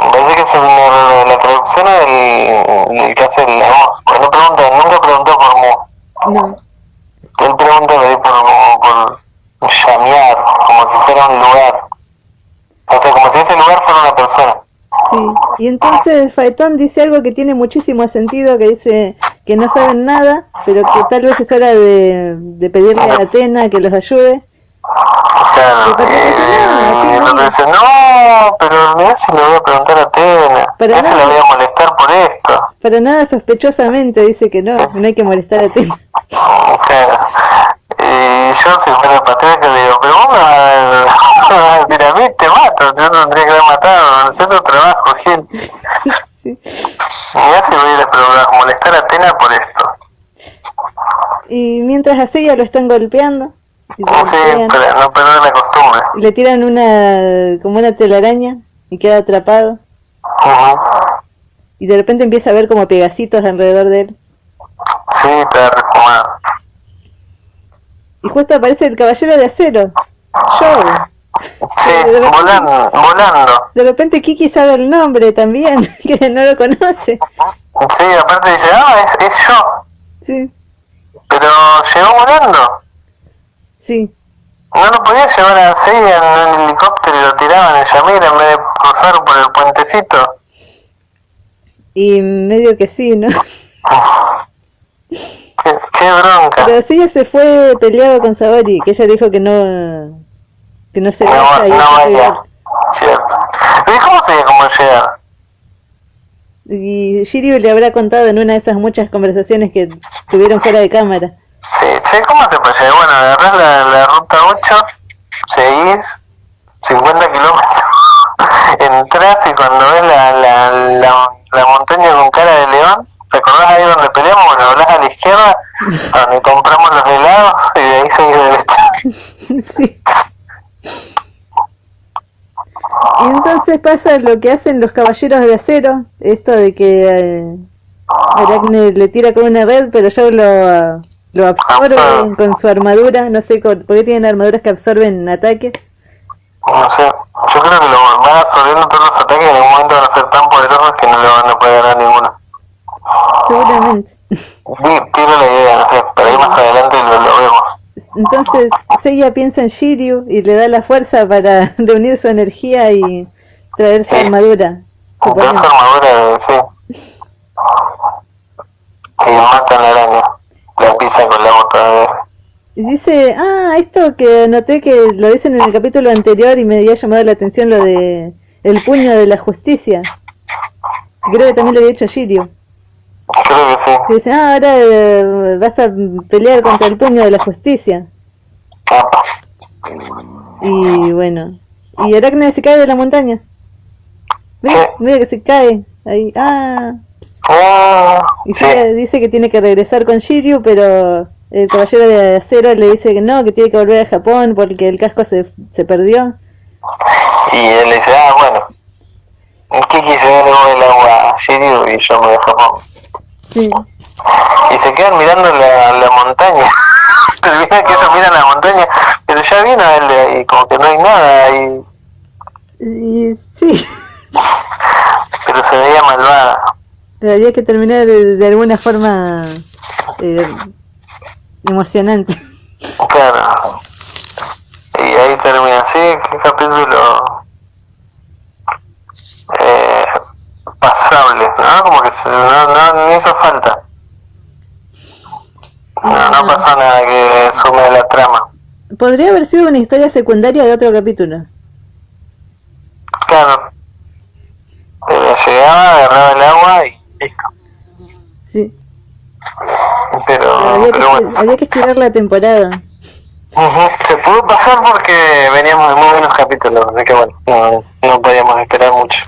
Speaker 2: Me parece que es la traducción del que hace la voz. Porque nunca preguntó por Mu.
Speaker 1: No.
Speaker 2: Él pregunta por llamear, como si fuera un lugar. O sea, como si ese lugar fuera una persona.
Speaker 1: Sí, y entonces Faetón dice algo que tiene muchísimo sentido, que dice que no saben nada, pero que tal vez es hora de pedirle a Atena que los ayude.
Speaker 2: Claro, y el otro dice, no, pero mirá si le voy a preguntar a Atena, mirá si le voy a molestar por esto.
Speaker 1: Para nada sospechosamente dice que no hay que molestar a Atena.
Speaker 2: Claro, y yo si fuera patriarca digo, pero vos me vas a decir a mí, te mato, yo no tendría que haber matado, haciendo trabajo, gente. Sí. Mirá si voy a ir a molestar a Atena por esto.
Speaker 1: Y mientras a Seiya lo están golpeando.
Speaker 2: Sí, para no perder la costumbre.
Speaker 1: Le tiran como una telaraña y queda atrapado. Y de repente empieza a ver como pegacitos alrededor de él.
Speaker 2: Sí, está refumado.
Speaker 1: Y justo aparece el caballero de acero, Joe.
Speaker 2: Sí, volando.
Speaker 1: De repente Kiki sabe el nombre también, que no lo conoce.
Speaker 2: Sí, aparte dice, es yo.
Speaker 1: Sí.
Speaker 2: Pero llegó volando.
Speaker 1: Sí.
Speaker 2: ¿No lo podía llevar a Seiya en un helicóptero y lo tiraban en Yamir en vez de cruzar por el puentecito?
Speaker 1: Y medio que sí, ¿no?
Speaker 2: Qué bronca.
Speaker 1: Pero Seiya se fue peleado con Saori, que ella dijo que no se vaya.
Speaker 2: No vaya, cierto. ¿Y cómo sabía cómo llegar?
Speaker 1: Y Shiryu le habrá contado en una de esas muchas conversaciones que tuvieron fuera de cámara.
Speaker 2: Sí, che, ¿cómo se puede llegar? Bueno, agarrás la ruta 8, seguís 50 kilómetros, entrás y cuando ves la montaña con cara de león, ¿te acordás ahí donde peleamos? Bueno, hablás a la izquierda, donde compramos los helados y de ahí seguís derecho.
Speaker 1: Sí. Y entonces pasa lo que hacen los caballeros de acero, esto de que Aracne le tira con una red, pero ya lo absorbe con su armadura. No sé por qué tienen armaduras que absorben ataques.
Speaker 2: No sé, yo creo que lo van absorbiendo todos los ataques y en algún momento van a ser tan poderosos que no le van a poder ganar ninguno.
Speaker 1: Seguramente.
Speaker 2: Tiro la idea, no sé, pero ahí más adelante lo vemos.
Speaker 1: Entonces Seiya piensa en Shiryu y le da la fuerza para reunir su energía y traer su armadura.
Speaker 2: Su armadura, sí. Y matan la araña. La pisa con la bota.
Speaker 1: Y dice, esto que noté que lo dicen en el capítulo anterior y me había llamado la atención lo de el puño de la justicia. Creo que también lo había dicho Shiryu.
Speaker 2: Creo que sí.
Speaker 1: Y dice, ahora vas a pelear contra el puño de la justicia. Y bueno, y Aracne se cae de la montaña. ¿Ves? Sí. Mira que se cae. Ahí, y sí. Dice que tiene que regresar con Shiryu, pero el caballero de acero le dice que no, que tiene que volver a Japón porque el casco se perdió.
Speaker 2: Y él le dice, bueno, ¿qué quise ver el agua Shiryu? Y yo me voy a Japón.
Speaker 1: Sí.
Speaker 2: Y se quedan mirando la montaña. Termina que ellos miran la montaña, pero ya vino él de ahí, como que no hay nada ahí.
Speaker 1: Y sí.
Speaker 2: Pero se veía malvada.
Speaker 1: Pero había que terminar de alguna forma emocionante.
Speaker 2: Claro. Y ahí termina así, qué capítulo pasable, ¿no? Como que no hizo falta. No pasó nada que sume a la trama.
Speaker 1: Podría haber sido una historia secundaria de otro capítulo.
Speaker 2: Claro. Llegaba, agarraba el agua y listo.
Speaker 1: Sí.
Speaker 2: Pero bueno.
Speaker 1: Había que estirar la temporada.
Speaker 2: Se pudo pasar porque veníamos de muy buenos capítulos, así que bueno, no podíamos esperar mucho.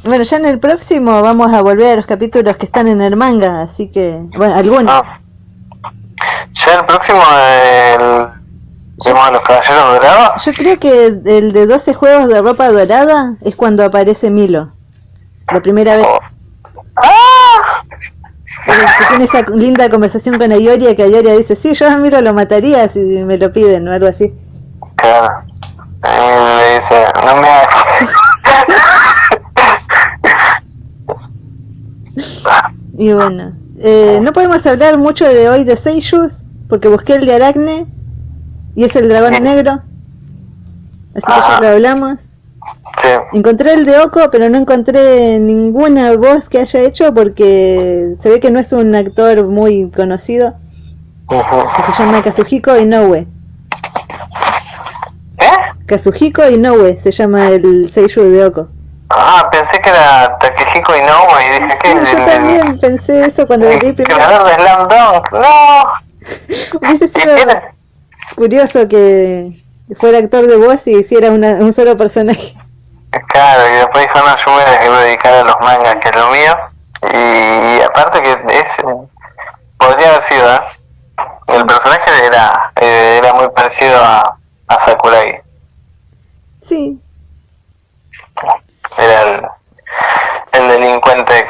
Speaker 1: Bueno, ya en el próximo vamos a volver a los capítulos que están en el manga, así que, bueno, algunos.
Speaker 2: Ya el próximo, vemos a los caballeros dorados.
Speaker 1: Yo creo que el de 12 juegos de ropa dorada es cuando aparece Milo. La primera vez. Que tiene esa linda conversación con Ayoria, que Ayoria dice, sí, yo a Milo lo mataría si me lo piden o algo así.
Speaker 2: Claro. Le dice, no me hagas.
Speaker 1: Y bueno, no podemos hablar mucho de hoy de Seiyus, porque busqué el de Aracne y es el dragón negro, así que ya lo hablamos.
Speaker 2: Sí.
Speaker 1: Encontré el de Oko, pero no encontré ninguna voz que haya hecho porque se ve que no es un actor muy conocido, que se llama Kazuhiko Inoue. Kazuhiko Inoue se llama el Seiyuu de Oko.
Speaker 2: Pensé que era Takehiko Inoue y dije que
Speaker 1: yo también pensé eso cuando lo leí primero.
Speaker 2: Creador de Slam Dunk, no.
Speaker 1: Hubiese sido curioso que fuera actor de voz y hiciera un solo personaje.
Speaker 2: Claro, y después dijo, no, yo me voy a dedicar a los mangas, que es lo mío. Y aparte que podría haber sido, el personaje era muy parecido a Sakurai.
Speaker 1: Sí.
Speaker 2: Era el delincuente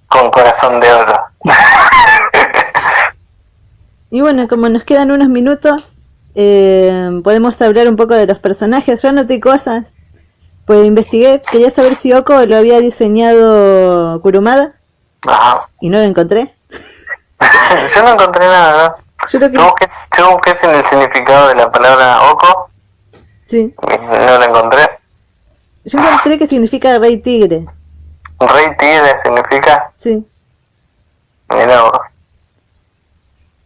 Speaker 2: con corazón de oro.
Speaker 1: Y bueno, como nos quedan unos minutos, podemos hablar un poco de los personajes. Yo anoté cosas, pues investigué, quería saber si Oko lo había diseñado Kurumada.
Speaker 2: Ajá.
Speaker 1: Y no lo encontré.
Speaker 2: Yo no encontré nada, ¿no? Yo busqué en el significado de la palabra Oko.
Speaker 1: Sí.
Speaker 2: No lo encontré.
Speaker 1: Yo encontré que significa rey tigre.
Speaker 2: ¿Rey tigre significa?
Speaker 1: Sí.
Speaker 2: Mirá vos.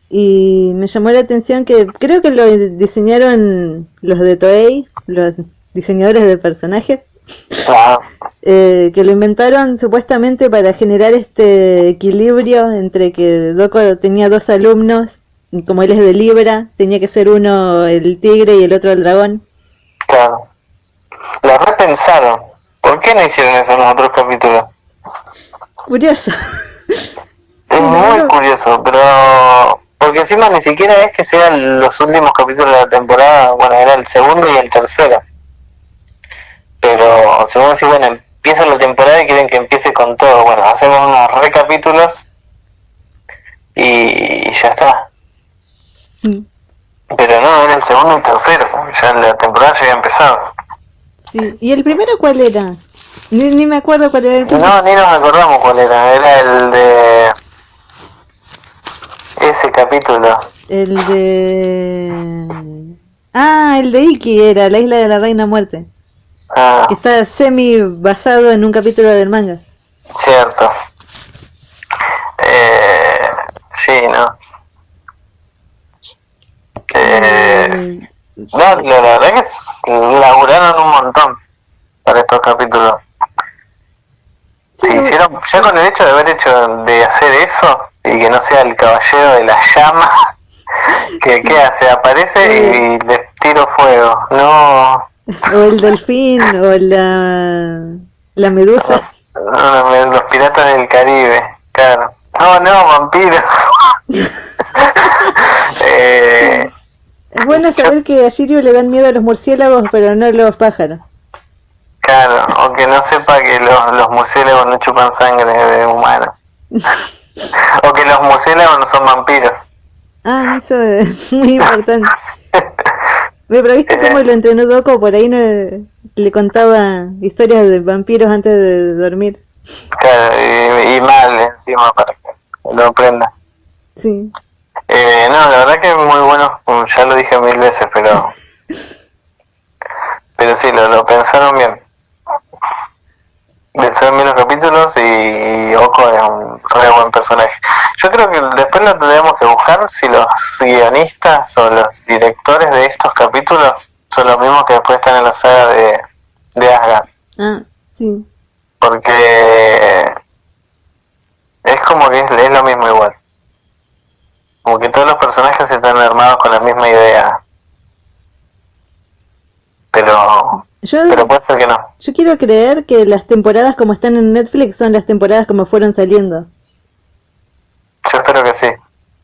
Speaker 1: Y me llamó la atención que creo que lo diseñaron los de Toei, los diseñadores de personajes, que lo inventaron supuestamente para generar este equilibrio entre que Doko tenía dos alumnos, y como él es de Libra, tenía que ser uno el tigre y el otro el dragón.
Speaker 2: Claro. La repensaron. ¿Por qué no hicieron eso en los otros capítulos?
Speaker 1: Curioso.
Speaker 2: Es muy curioso, pero... Porque encima ni siquiera es que sean los últimos capítulos de la temporada, bueno, era el segundo y el tercero. Pero según si, bueno, empieza la temporada y quieren que empiece con todo. Bueno, hacemos unos recapítulos y ya está. Pero no, era el segundo y el tercero, ya la temporada ya había empezado.
Speaker 1: Sí, ¿y el primero cuál era? Ni me acuerdo cuál era el primero.
Speaker 2: No, ni nos acordamos cuál era el de... ese capítulo.
Speaker 1: El de... el de Iki era, la isla de la reina muerte. Que está semi basado en un capítulo del manga.
Speaker 2: Cierto. Sí, ¿no? No, la verdad que laburaron un montón para estos capítulos. Sí, hicieron, ya con el hecho de hacer eso y que no sea el caballero de las llamas, que ¿qué hace? Aparece y le tiro fuego, no.
Speaker 1: O el delfín, o la medusa.
Speaker 2: No, los piratas del Caribe, claro. No, vampiros. Eh,
Speaker 1: Es bueno saber que a Shiryu le dan miedo a los murciélagos, pero no a los pájaros.
Speaker 2: claro, o que no sepa que los murciélagos no chupan sangre de humanos. O que los murciélagos no son vampiros.
Speaker 1: Ah, eso es muy importante. Pero viste cómo lo entrenó Doko, por ahí no le contaba historias de vampiros antes de dormir.
Speaker 2: Claro, y mal encima para que lo aprenda.
Speaker 1: Sí.
Speaker 2: No, la verdad que es muy bueno, ya lo dije 1000 veces, pero sí, lo pensaron bien. Pensaron bien los capítulos y Oko es un re buen personaje. Yo creo que después lo tendremos que buscar si los guionistas o los directores de estos capítulos son los mismos que después están en la saga de Asgard.
Speaker 1: Ah, sí.
Speaker 2: Porque es como que es lo mismo igual. Como que todos los personajes están armados con la misma idea. Pero puede ser que no.
Speaker 1: Yo quiero creer que las temporadas como están en Netflix son las temporadas como fueron saliendo.
Speaker 2: Yo espero que sí.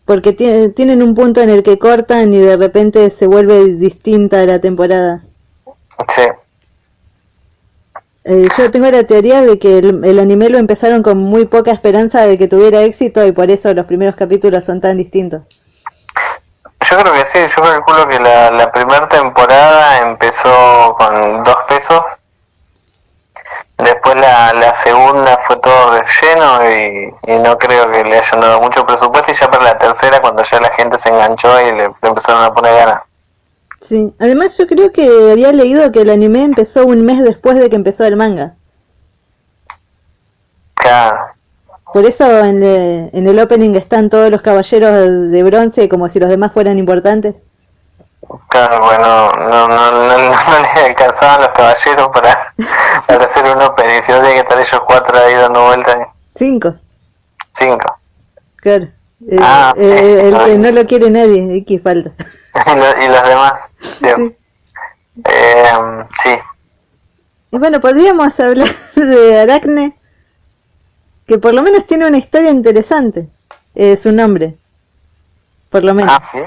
Speaker 1: Porque tienen un punto en el que cortan y de repente se vuelve distinta la temporada.
Speaker 2: Sí.
Speaker 1: Yo tengo la teoría de que el anime lo empezaron con muy poca esperanza de que tuviera éxito y por eso los primeros capítulos son tan distintos.
Speaker 2: Yo creo que sí, yo calculo que la primera temporada empezó con 2 pesos, después la segunda fue todo relleno y no creo que le hayan dado mucho presupuesto, y ya para la tercera, cuando ya la gente se enganchó y le empezaron a poner ganas.
Speaker 1: Sí, además yo creo que había leído que el anime empezó un mes después de que empezó el manga.
Speaker 2: Claro.
Speaker 1: Por eso en el opening están todos los caballeros de bronce como si los demás fueran importantes.
Speaker 2: Claro, bueno, no les alcanzaban los caballeros para hacer un opening, si no tienen que estar ellos 4 ahí dando vueltas.
Speaker 1: 5.
Speaker 2: 5.
Speaker 1: Claro. El que no lo quiere nadie, y que falta.
Speaker 2: Y los demás.
Speaker 1: Sí.
Speaker 2: Sí.
Speaker 1: Y bueno, podríamos hablar de Aracne, que por lo menos tiene una historia interesante. Su nombre. Por lo menos.
Speaker 2: Ah, sí.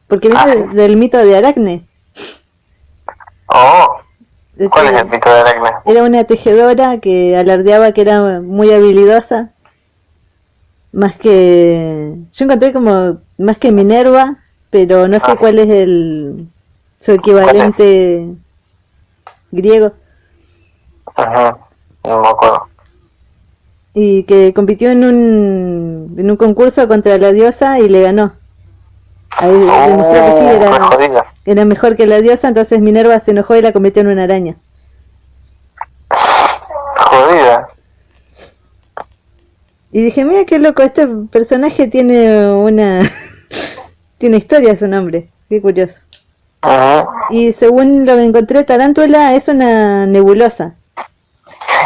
Speaker 1: Porque viene del mito de Aracne.
Speaker 2: Oh. ¿Cuál es el mito de Aracne?
Speaker 1: Era una tejedora que alardeaba que era muy habilidosa. Más que... Yo encontré como... Más que Minerva, pero no sé cuál es su equivalente griego.
Speaker 2: Ajá, no me acuerdo.
Speaker 1: Y que compitió en un concurso contra la diosa y le ganó. Ahí demostró que sí, era mejor que la diosa, entonces Minerva se enojó y la convirtió en una araña.
Speaker 2: Jodida.
Speaker 1: Y dije, mira qué loco, este personaje tiene tiene historia su nombre, qué curioso.
Speaker 2: Ajá.
Speaker 1: Y según lo que encontré, Tarántula es una nebulosa.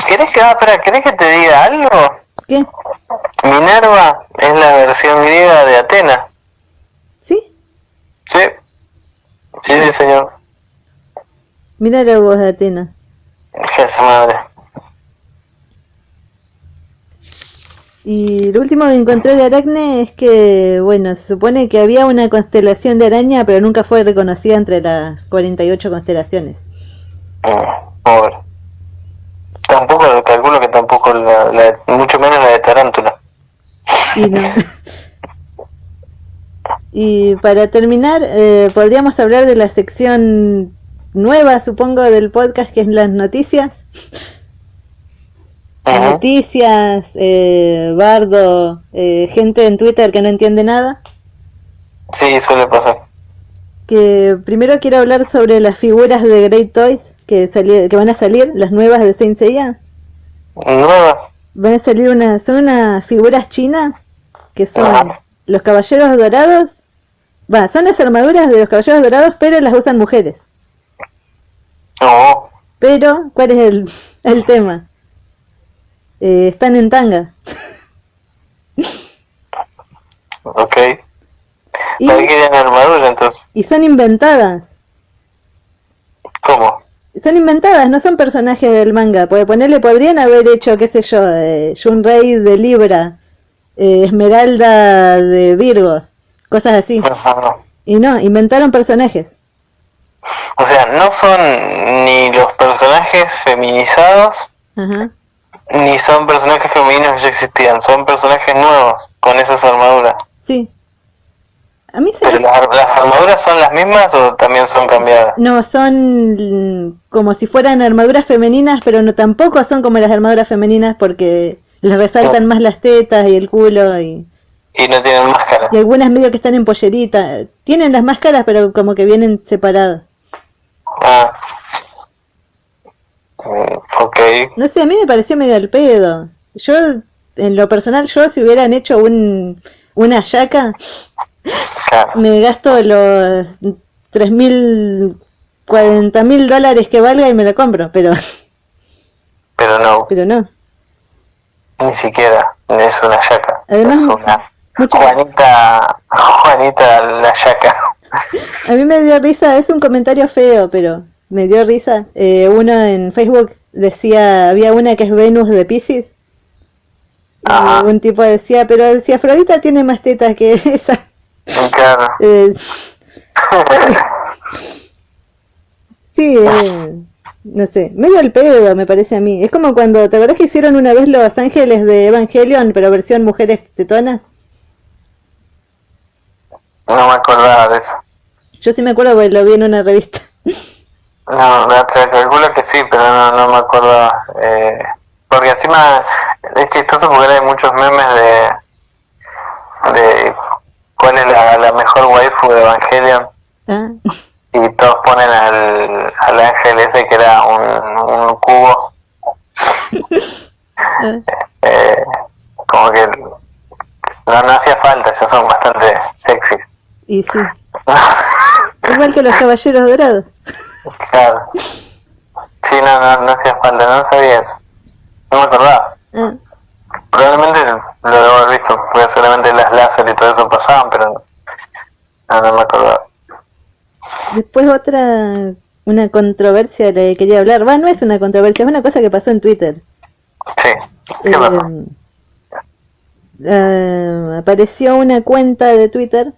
Speaker 2: ¿Querés que te diga algo?
Speaker 1: ¿Qué?
Speaker 2: Minerva es la versión griega de Atena.
Speaker 1: ¿Sí?
Speaker 2: Sí. Sí, señor.
Speaker 1: Mira la voz de Atena.
Speaker 2: Hija de su madre.
Speaker 1: Y lo último que encontré de Aracne es que, bueno, se supone que había una constelación de araña, pero nunca fue reconocida entre las 48 constelaciones.
Speaker 2: Pobre. Tampoco, calculo que tampoco mucho menos la de Tarántula.
Speaker 1: Y no. Y para terminar, podríamos hablar de la sección nueva, supongo, del podcast, que es las noticias. Noticias, bardo, gente en Twitter que no entiende nada.
Speaker 2: Sí, suele pasar.
Speaker 1: Que primero quiero hablar sobre las figuras de Great Toys que van a salir, las nuevas de Saint Seiya.
Speaker 2: ¿Nuevas?
Speaker 1: Van a salir son unas figuras chinas que son los caballeros dorados. Son las armaduras de los caballeros dorados, pero las usan mujeres.
Speaker 2: No.
Speaker 1: Pero, ¿cuál es el tema? Están en tanga.
Speaker 2: Ok. ¿Para qué querían armadura entonces?
Speaker 1: Y son inventadas.
Speaker 2: ¿Cómo?
Speaker 1: Son inventadas, no son personajes del manga. Podrían haber hecho, qué sé yo, Shunrei de Libra, Esmeralda de Virgo, cosas así.
Speaker 2: Ajá.
Speaker 1: Y no, inventaron personajes.
Speaker 2: O sea, no son ni los personajes feminizados,
Speaker 1: Ajá.
Speaker 2: ni son personajes femeninos que ya existían, son personajes nuevos con esas armaduras.
Speaker 1: Sí. A mí se
Speaker 2: ¿Pero
Speaker 1: me...
Speaker 2: las armaduras son las mismas o también son cambiadas?
Speaker 1: No, son como si fueran armaduras femeninas, pero no tampoco son como las armaduras femeninas porque les resaltan más las tetas y el culo
Speaker 2: Y no tienen máscara.
Speaker 1: y algunas medio que están en pollerita. Tienen las máscaras, pero como que vienen separadas.
Speaker 2: Ah. Ok.
Speaker 1: No sé, a mí me pareció medio al pedo. Yo, en lo personal, yo si hubieran hecho una yaca,
Speaker 2: Claro.
Speaker 1: me gasto los 3.000, $40.000 que valga y me la compro, pero
Speaker 2: Pero no,
Speaker 1: no.
Speaker 2: ni siquiera es una yaca.
Speaker 1: Además,
Speaker 2: es una
Speaker 1: mucho-
Speaker 2: Juanita la yaca.
Speaker 1: A mí me dio risa, es un comentario feo, pero me dio risa. Uno en Facebook decía, había una que es Venus de Piscis. Y
Speaker 2: Ajá.
Speaker 1: un tipo decía, pero si Afrodita tiene más tetas que esa.
Speaker 2: Claro.
Speaker 1: Sí, no sé, medio al pedo me parece a mí. Es como cuando, ¿te acordás que hicieron una vez Los Ángeles de Evangelion, pero versión mujeres tetonas?
Speaker 2: No me acordaba de eso.
Speaker 1: Yo sí me acuerdo porque lo vi en una revista.
Speaker 2: No, te calculo que sí, pero no me acordaba. Porque encima es chistoso porque hay muchos memes de cuál es la mejor waifu de Evangelion.
Speaker 1: Ah,
Speaker 2: Y todos ponen al ángel ese que era un cubo. Como que no hacía falta, ya son bastante sexys.
Speaker 1: y sí, igual que los caballeros dorados.
Speaker 2: Claro. Sí, no hacía falta, no sabía eso. No me acordaba.
Speaker 1: Ah,
Speaker 2: Probablemente lo debo haber visto, porque solamente las láser y todo eso pasaban, pero no me acordaba.
Speaker 1: después una controversia de la que quería hablar. Va, no es una controversia, es una cosa que pasó en Twitter.
Speaker 2: Sí, ¿qué pasó?
Speaker 1: Apareció una cuenta de Twitter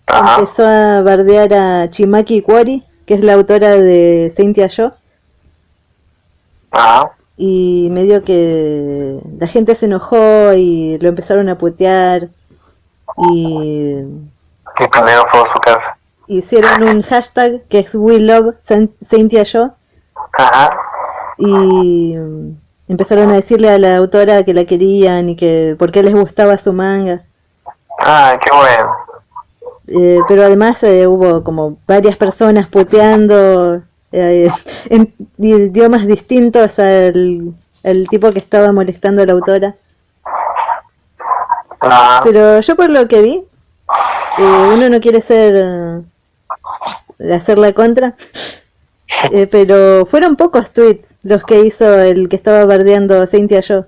Speaker 1: que
Speaker 2: Ajá,
Speaker 1: empezó a bardear a Chimaki Kuori, que es la autora de Saintia Yo,
Speaker 2: ajá.
Speaker 1: y medio que la gente se enojó y lo empezaron a putear y
Speaker 2: Y prendieron fuego su casa.
Speaker 1: hicieron un hashtag que es We Love Saintia Yo
Speaker 2: Ajá.
Speaker 1: y empezaron a decirle a la autora que la querían y que por qué les gustaba su manga.
Speaker 2: Ah, qué bueno.
Speaker 1: Pero además hubo como varias personas puteando en idiomas distintos al tipo que estaba molestando a la autora.
Speaker 2: Ah,
Speaker 1: Pero yo por lo que vi, uno no quiere hacer la contra, pero fueron pocos tweets los que hizo el que estaba bardeando Saintia Yo.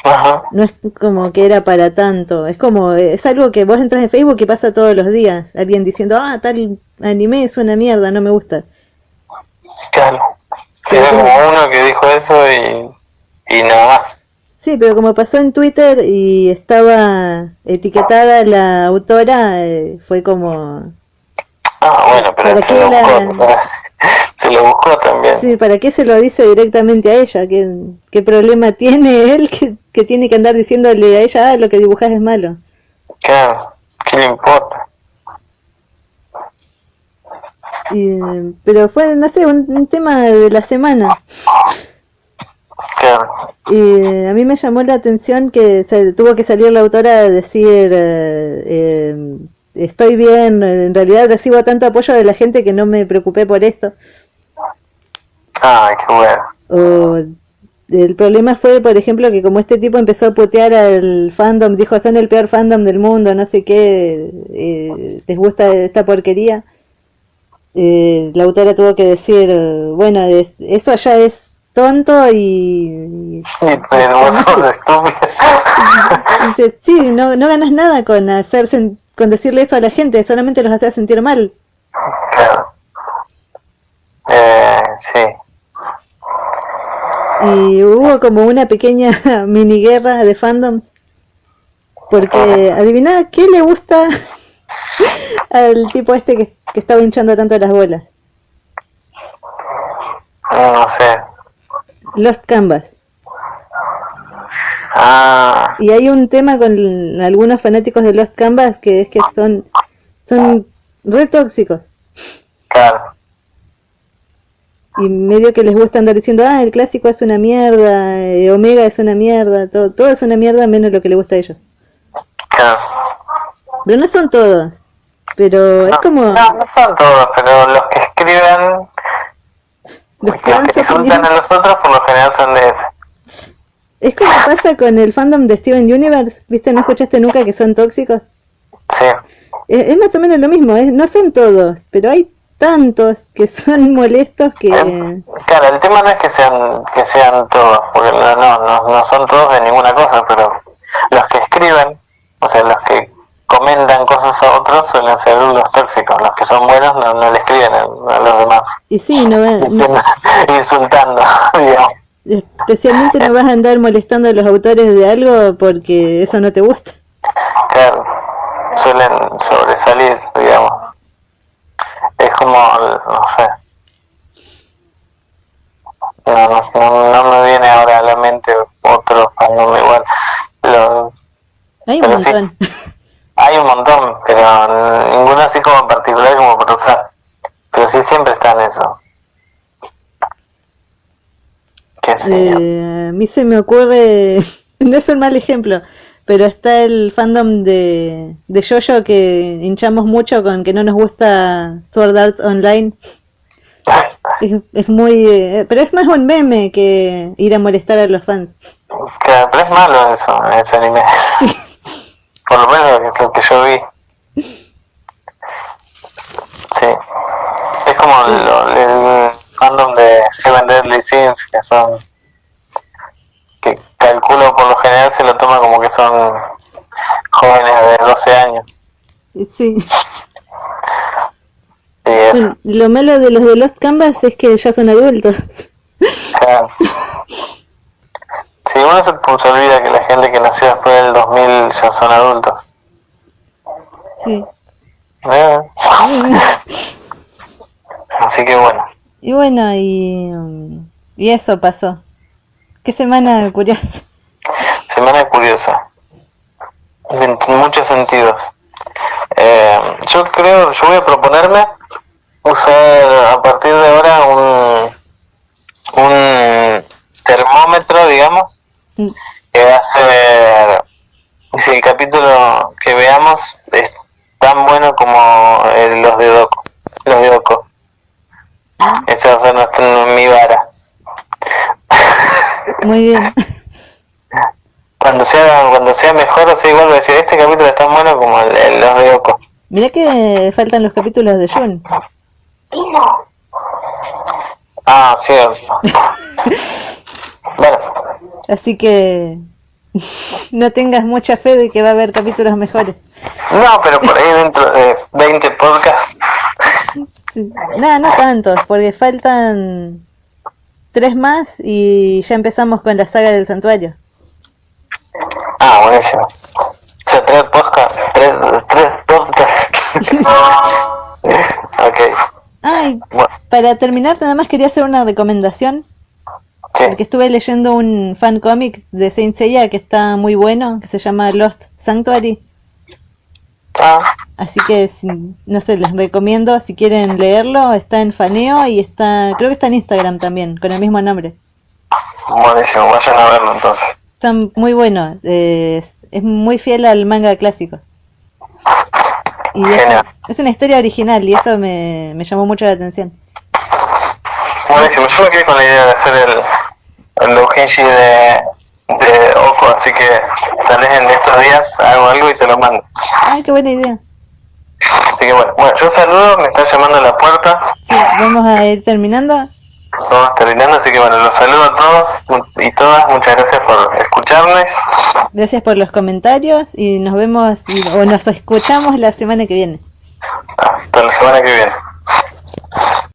Speaker 2: ajá.
Speaker 1: No es como que era para tanto, es algo que vos entras en Facebook y pasa todos los días, alguien diciendo, tal anime es una mierda, no me gusta.
Speaker 2: Claro. Era como uno que dijo eso y nada más.
Speaker 1: Sí, pero como pasó en Twitter y estaba etiquetada la autora, fue como...
Speaker 2: Ah, bueno, pero
Speaker 1: ¿Para qué
Speaker 2: se lo buscó también.
Speaker 1: Sí, ¿para qué se lo dice directamente a ella? ¿Qué problema tiene él que tiene que andar diciéndole a ella, lo que dibujás es malo?
Speaker 2: Claro, ¿qué le importa?
Speaker 1: Pero fue, no sé, un tema de la semana.
Speaker 2: Claro.
Speaker 1: Y a mí me llamó la atención que tuvo que salir la autora a decir, estoy bien, en realidad recibo tanto apoyo de la gente que no me preocupé por esto.
Speaker 2: Ah, qué bueno.
Speaker 1: O el problema fue, por ejemplo, que como este tipo empezó a putear al fandom, dijo, son el peor fandom del mundo, no sé qué, les gusta esta porquería. La autora tuvo que decir, bueno, eso ya es tonto y
Speaker 2: Pero vos sos estúpido.
Speaker 1: dice, sí, no ganas nada con decirle eso a la gente, solamente los haces sentir mal.
Speaker 2: Claro. Sí.
Speaker 1: Y hubo como una pequeña mini guerra de fandoms Porque adivina qué le gusta al tipo este que estaba hinchando tanto las bolas.
Speaker 2: No sé.
Speaker 1: Lost Canvas.
Speaker 2: Ah,
Speaker 1: Y hay un tema con algunos fanáticos de Lost Canvas que es que son re tóxicos.
Speaker 2: claro.
Speaker 1: Y medio que les gusta andar diciendo, el clásico es una mierda, Omega es una mierda, todo es una mierda menos lo que le gusta a ellos.
Speaker 2: Claro.
Speaker 1: Pero no son todos. Pero es como...
Speaker 2: No son todos, pero los que escriben,
Speaker 1: Los que
Speaker 2: los
Speaker 1: dan
Speaker 2: que
Speaker 1: su
Speaker 2: insultan
Speaker 1: opinión.
Speaker 2: a los otros por lo general son de ese.
Speaker 1: Es como pasa con el fandom de Steven Universe. ¿Viste? ¿No escuchaste nunca que son tóxicos?
Speaker 2: Sí,
Speaker 1: Es más o menos lo mismo. No son todos, pero hay tantos que son molestos que...
Speaker 2: claro, el tema no es que sean todos, porque no son todos de ninguna cosa, pero los que escriben, o sea, los que comentan cosas a otros suelen ser los tóxicos, los que son buenos no le escriben a los demás,
Speaker 1: Y sí, no va,
Speaker 2: insultando, digamos.
Speaker 1: especialmente no vas a andar molestando a los autores de algo porque eso no te gusta.
Speaker 2: Claro, suelen sobresalir, digamos. Es como, no sé. No me viene ahora a la mente otro fandom igual.
Speaker 1: Hay un
Speaker 2: pero sí,
Speaker 1: montón.
Speaker 2: hay un montón, pero ninguno así como en particular como para usar. Pero sí siempre está en eso. ¿Qué sé yo?
Speaker 1: A mí se me ocurre, no es un mal ejemplo, pero está el fandom de JoJo que hinchamos mucho con que no nos gusta Sword Art Online. Es muy... pero es más un meme que ir a molestar a los fans.
Speaker 2: Claro, pero es malo eso, ese anime. Por lo menos lo que yo vi. Sí. Es como el fandom de Seven Deadly Sins, que calculo por lo general se lo toma como que son jóvenes de 12 años.
Speaker 1: Sí.
Speaker 2: Y es,
Speaker 1: Bueno, lo malo de los de Lost Canvas es que ya son adultos.
Speaker 2: claro. Sí, uno se olvida que la gente que nació después del 2000 ya son adultos.
Speaker 1: Sí.
Speaker 2: Así que bueno.
Speaker 1: Y bueno, y eso pasó. Qué semana curiosa.
Speaker 2: Semana curiosa. En muchos sentidos. Yo voy a proponerme usar a partir de ahora un termómetro, digamos, que va a ser, si el capítulo que veamos es tan bueno como los de Doko. Esa va a ser mi vara.
Speaker 1: Muy bien.
Speaker 2: Cuando sea mejor, o sea, igual voy a decir, este capítulo es tan bueno como los de Doko.
Speaker 1: Mirá que faltan los capítulos de Jun.
Speaker 2: Ah, cierto. Bueno.
Speaker 1: Así que no tengas mucha fe de que va a haber capítulos mejores.
Speaker 2: No, pero por ahí dentro de 20 podcasts.
Speaker 1: Sí. No tantos, porque faltan 3 más y ya empezamos con la saga del santuario.
Speaker 2: Ah, buenísimo. O sea, 3 podcasts. 3 podcasts. Ok.
Speaker 1: Ay,
Speaker 2: Bueno,
Speaker 1: para terminar nada más quería hacer una recomendación.
Speaker 2: sí.
Speaker 1: Porque estuve leyendo un fan cómic de Saint Seiya que está muy bueno, que se llama Lost Sanctuary.
Speaker 2: Ah,
Speaker 1: Así que, no sé, les recomiendo si quieren leerlo. Está en Faneo y creo que está en Instagram también, con el mismo nombre.
Speaker 2: buenísimo, vayan a verlo entonces.
Speaker 1: Está muy bueno, es muy fiel al manga clásico. Y es una historia original y eso me llamó mucho la atención.
Speaker 2: Buenísimo, yo me quedé con la idea de hacer el doujinshi de Oko, así que tal vez en estos días hago algo y te lo mando.
Speaker 1: Ay, qué buena idea.
Speaker 2: Así que bueno, yo saludo, me están llamando a la puerta.
Speaker 1: Sí, vamos a ir terminando.
Speaker 2: Vamos terminando, así que bueno, los saludo a todos y todas, muchas gracias por escucharme.
Speaker 1: Gracias por los comentarios y nos vemos o nos escuchamos la semana que viene.
Speaker 2: Hasta la semana que viene.